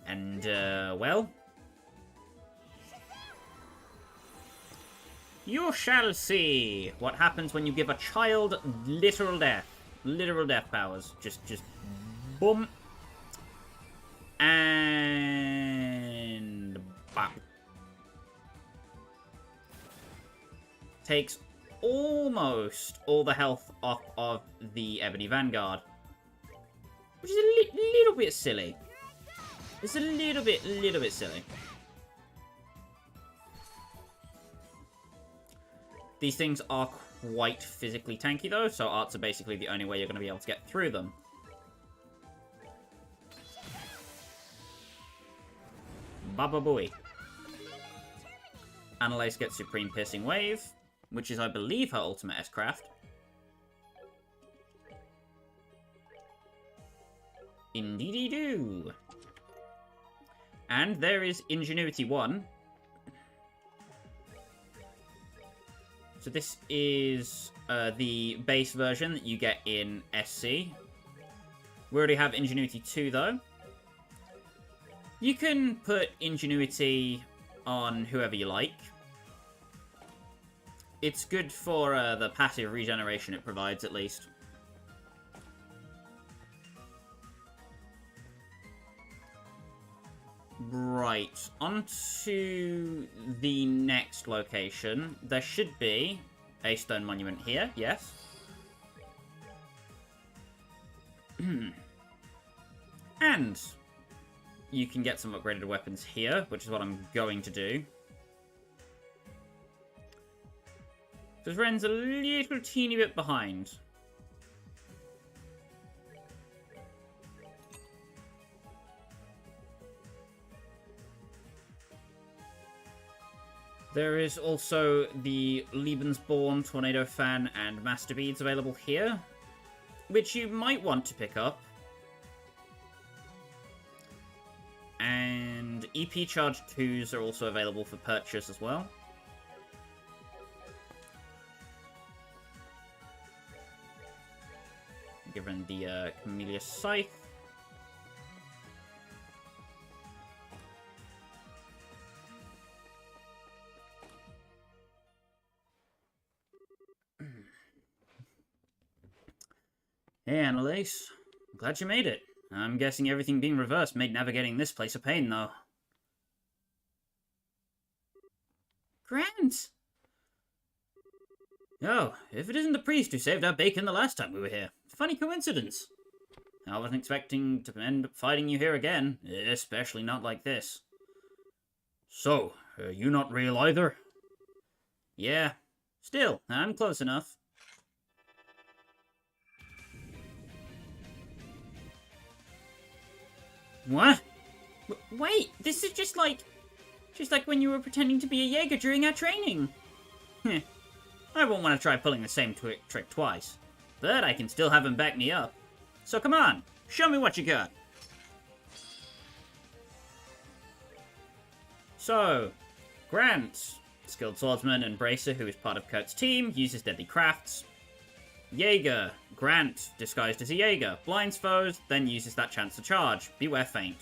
And, well... you shall see what happens when you give a child literal death. Literal death powers. Just boom. And... bam. Takes almost all the health off of the Ebony Vanguard. Which is a little bit silly. It's a little bit silly. These things are quite physically tanky though, so arts are basically the only way you're going to be able to get through them. Baba Booey. Annalise gets Supreme Piercing Wave, which is, I believe, her ultimate S-Craft. Indeedy-doo. And there is Ingenuity 1. So this is the base version that you get in SC. We already have Ingenuity 2, though. You can put Ingenuity on whoever you like. It's good for the passive regeneration it provides, at least. Right, on to the next location. There should be a stone monument here, yes. And you can get some upgraded weapons here, which is what I'm going to do. Because Ren's a little teeny bit behind. There is also the Lebensborn, Tornado Fan, and Master Beads available here, which you might want to pick up. And EP Charge 2s are also available for purchase as well. Given the Camellia Scythe. Hey, Annalise. I'm glad you made it. I'm guessing everything being reversed made navigating this place a pain, though. Grant! Oh, if it isn't the priest who saved our bacon the last time we were here. Funny coincidence. I wasn't expecting to end up fighting you here again, especially not like this. So, are you not real either? Yeah. Still, I'm close enough. What? Wait, this is just like when you were pretending to be a Jaeger during our training. I won't want to try pulling the same trick twice, but I can still have him back me up. So come on, show me what you got. So, Grant, skilled swordsman and bracer who is part of Kurt's team, uses deadly crafts. Jaeger, Grant, disguised as a Jaeger, blinds foes, then uses that chance to charge. Beware feint.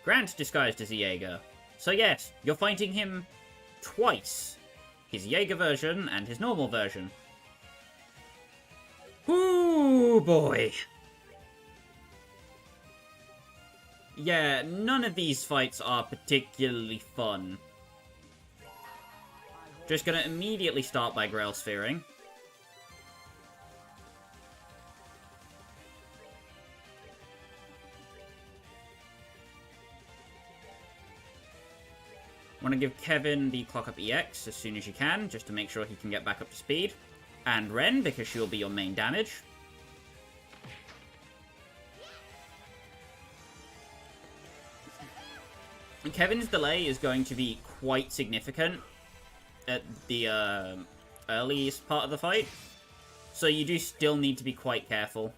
Grant, disguised as a Jaeger. So yes, you're fighting him twice. His Jaeger version and his normal version. Ooh, boy. Yeah, none of these fights are particularly fun. Just gonna immediately start by Grail Sphering. Want to give Kevin the Clock Up EX as soon as you can, just to make sure he can get back up to speed. And Ren, because she'll be your main damage. And Kevin's delay is going to be quite significant at the earliest part of the fight. So you do still need to be quite careful.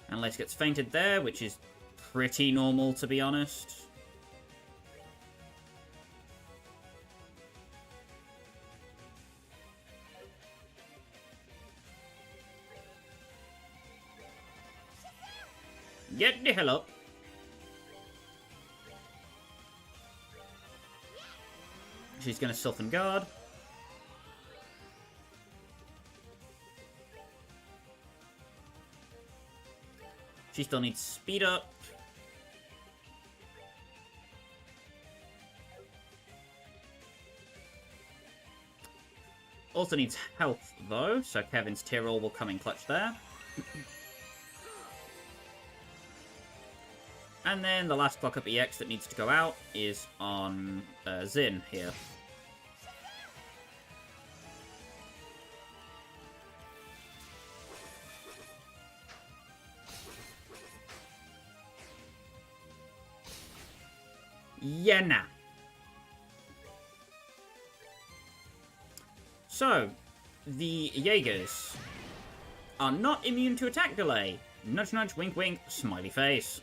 Unless gets fainted there, which is pretty normal, to be honest. Get the hell up. She's gonna Sylphan Guard. She still needs speed up. Also needs health, though, so Kevin's Tyrrell will come in clutch there. And then the last Clock Up EX that needs to go out is on Zin here. Yena. So, the Jaegers are not immune to attack delay. Nudge nudge, wink wink, smiley face.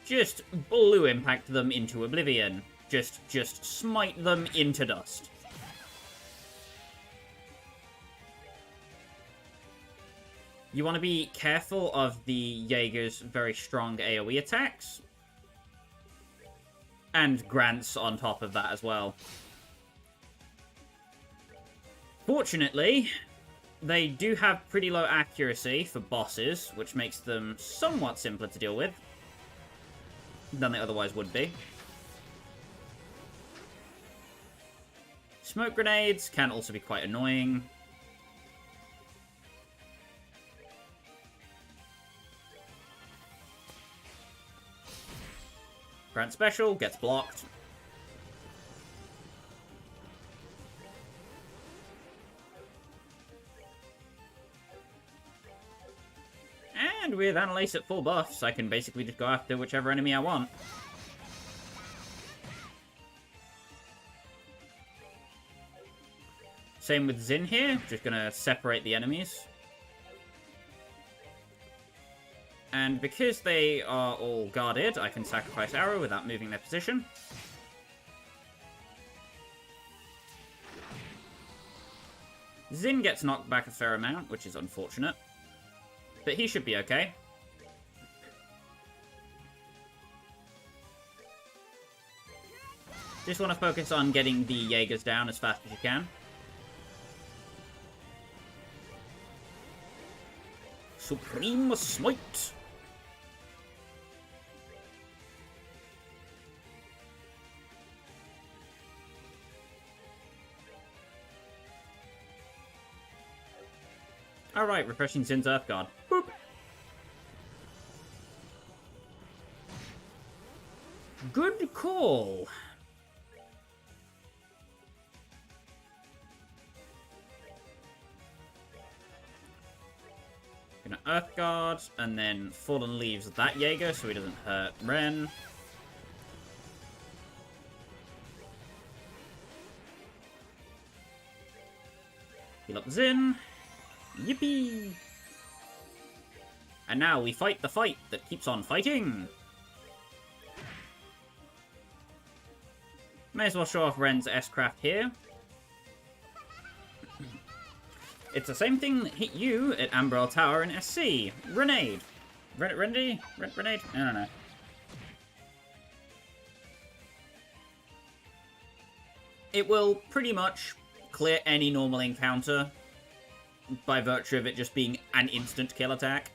Just blue impact them into oblivion. Just smite them into dust. You want to be careful of the Jaeger's very strong AoE attacks. And Grant's on top of that as well. Fortunately, they do have pretty low accuracy for bosses, which makes them somewhat simpler to deal with than they otherwise would be. Smoke grenades can also be quite annoying. Grant Special gets blocked. And with Annalise at full buffs, I can basically just go after whichever enemy I want. Same with Xin here, just gonna separate the enemies. And because they are all guarded, I can sacrifice arrow without moving their position. Xin gets knocked back a fair amount, which is unfortunate. But he should be okay. Just want to focus on getting the Jaegers down as fast as you can. Supreme Smite! Alright, refreshing Zin's Earth Guard. Boop! Good call. Gonna Earth Guard, and then Fallen leaves that Jaeger so he doesn't hurt Ren. Heal up Xin. Yippee! And now we fight the fight that keeps on fighting! May as well show off Ren's S-Craft here. It's the same thing that hit you at Ambrel Tower in SC. Grenade. Grenade? I don't know. It will pretty much clear any normal encounter by virtue of it just being an instant kill attack.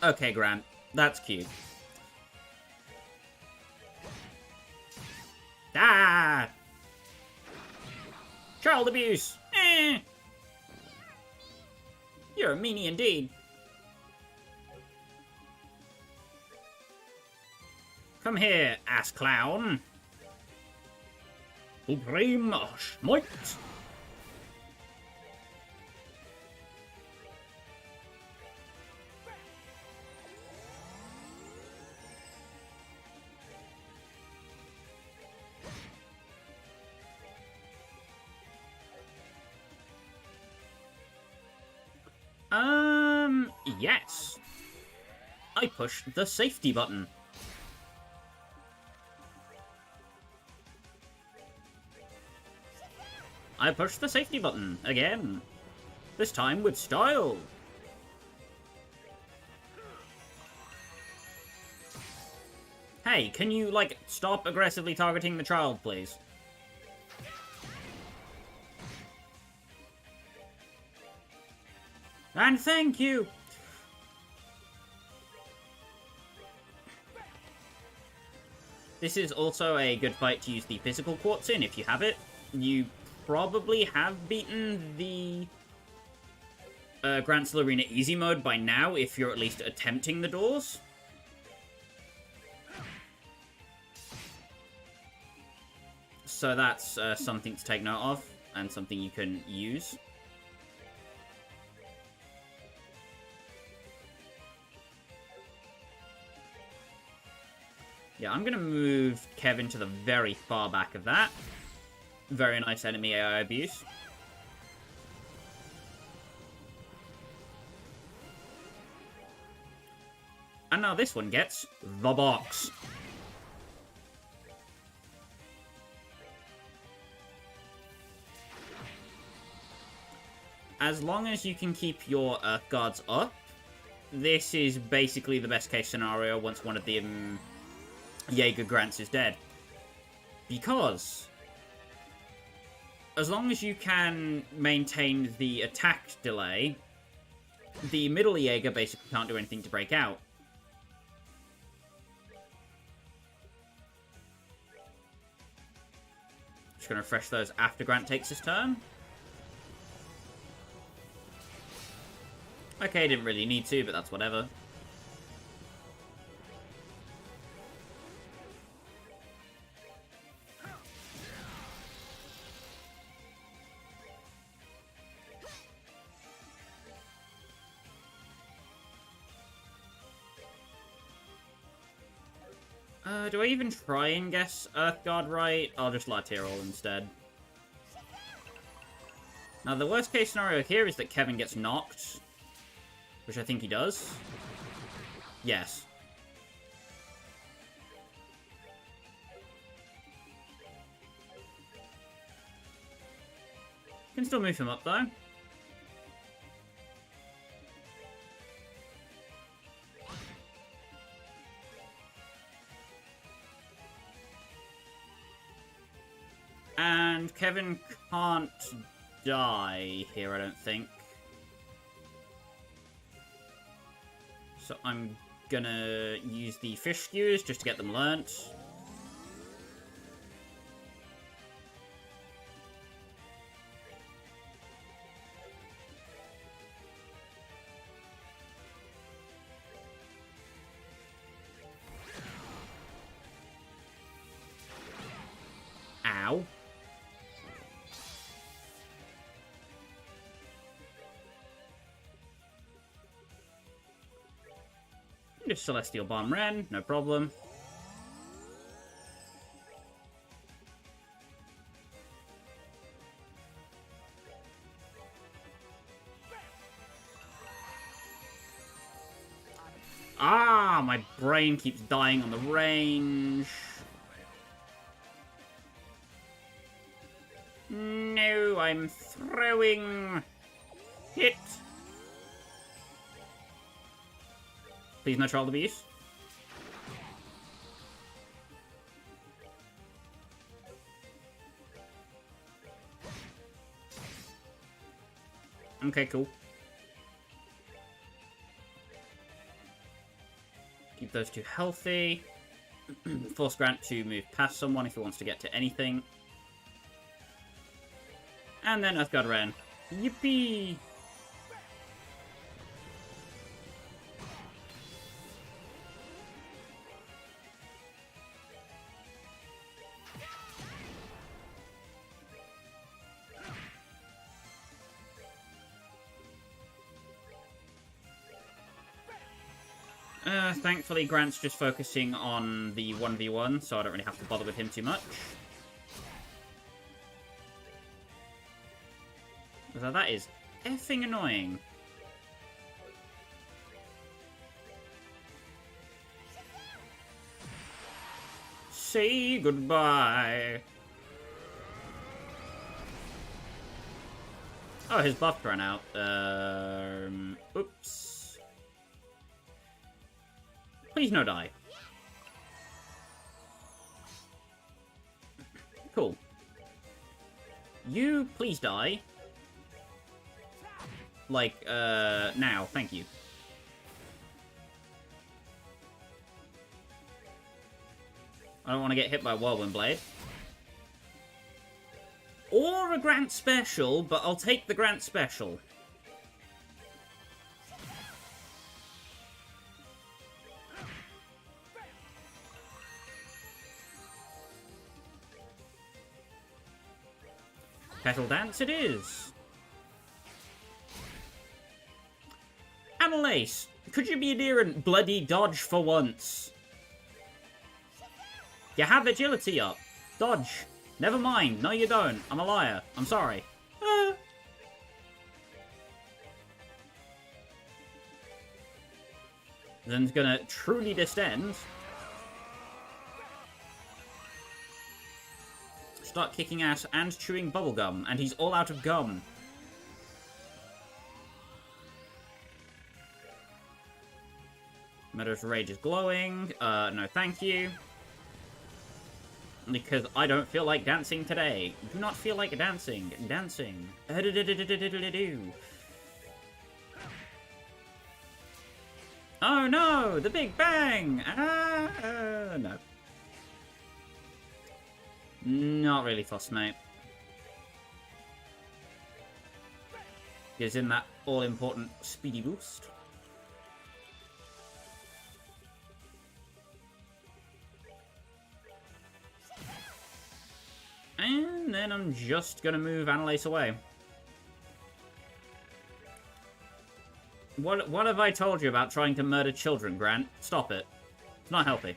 Okay, Grant. That's cute. Ah! Child abuse! Eh! You're a meanie indeed. Come here, ass clown. Supreme Smite! Yes. I pushed the safety button. I pushed the safety button again. This time with style. Hey, can you, like, stop aggressively targeting the child, please? And thank you! This is also a good fight to use the physical quartz in, if you have it. You probably have beaten the Grantsel Arena easy mode by now, if you're at least attempting the doors. So that's something to take note of, and something you can use. Yeah, I'm going to move Kevin to the very far back of that. Very nice enemy AI abuse. And now this one gets the box. As long as you can keep your Earth Guards up, this is basically the best case scenario once one of the Jaeger Grants is dead. Because as long as you can maintain the attack delay, the middle Jaeger basically can't do anything to break out. Just gonna refresh those after Grant takes his turn. Okay, didn't really need to, but that's whatever. Do I even try and guess Earthguard right? I'll just lateral instead. Now, the worst case scenario here is that Kevin gets knocked, which I think he does. Yes. Can still move him up, though. And Kevin can't die here, I don't think. So I'm gonna use the fish skewers just to get them learnt. Ow. Just Celestial Bomb Ren, no problem. Ah, my brain keeps dying on the range. No, I'm throwing. Hit. Please no child abuse. Okay, cool. Keep those two healthy. Force Grant to move past someone if he wants to get to anything. And then Earthguard Ren. Yippee! Thankfully, Grant's just focusing on the 1v1, so I don't really have to bother with him too much. So that is effing annoying. Say goodbye. Oh, his buff ran out. Oops. Please no die. Cool. You, please die. Like, now. Thank you. I don't want to get hit by a Whirlwind Blade. Or a Grant Special, but I'll take the Grant Special. Petal Dance it is. Annalace, could you be near and bloody dodge for once? You have agility up. Dodge. Never mind. No, you don't. I'm a liar. I'm sorry. Then's gonna truly distend. Start kicking ass and chewing bubblegum, and he's all out of gum. Meadow's Rage is glowing. No thank you. Because I don't feel like dancing today. Do not feel like dancing. Dancing. Oh no! The Big Bang! No. Not really fussed, mate. Gives him that all-important speedy boost. And then I'm just gonna move Annalace away. What have I told you about trying to murder children, Grant? Stop it. It's not healthy.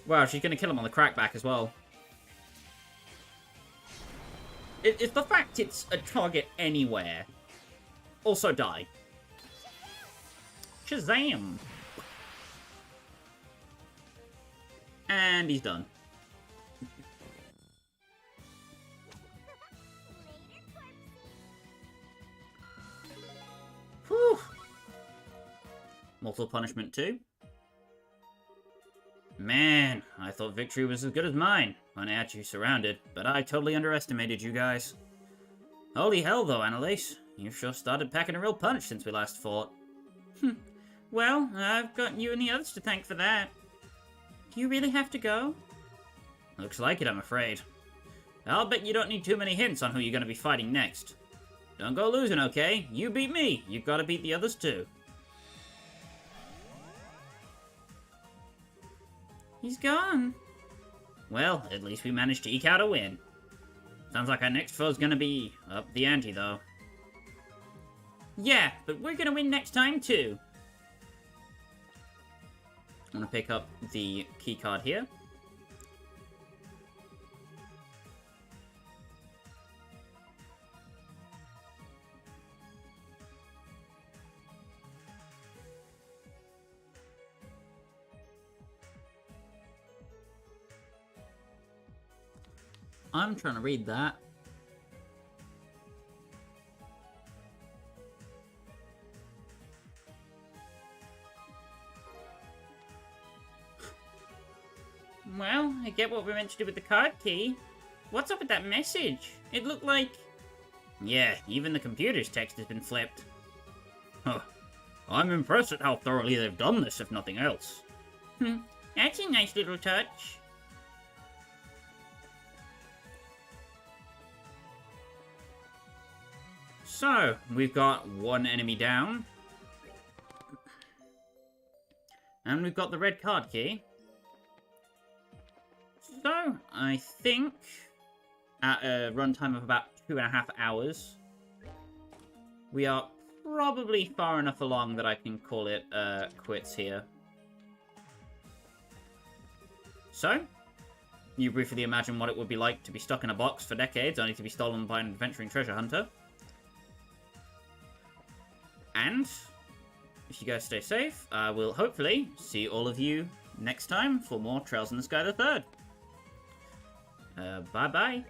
Wow, she's gonna kill him on the crackback as well. It's the fact it's a target anywhere. Also die. Shazam! And he's done. Whew. Mortal punishment too. Man, I thought victory was as good as mine when I had you surrounded, but I totally underestimated you guys. Holy hell though, Annalise. You've sure started packing a real punch since we last fought. Well, I've got you and the others to thank for that. Do you really have to go? Looks like it, I'm afraid. I'll bet you don't need too many hints on who you're going to be fighting next. Don't go losing, okay? You beat me. You've got to beat the others too. He's gone. Well, at least we managed to eke out a win. Sounds like our next foe's gonna be up the ante, though. Yeah, but we're gonna win next time, too. I'm gonna pick up the key card here. I'm trying to read that. Well, I get what we're meant to do with the card key. What's up with that message? It looked like... Yeah, even the computer's text has been flipped. Huh. I'm impressed at how thoroughly they've done this, if nothing else. That's a nice little touch. So, we've got one enemy down. And we've got the red card key. So, I think at a runtime of about 2.5 hours, we are probably far enough along that I can call it quits here. So, you briefly imagine what it would be like to be stuck in a box for decades, only to be stolen by an adventuring treasure hunter. And, if you guys stay safe, I will hopefully see all of you next time for more Trails in the Sky the Third. Bye-bye.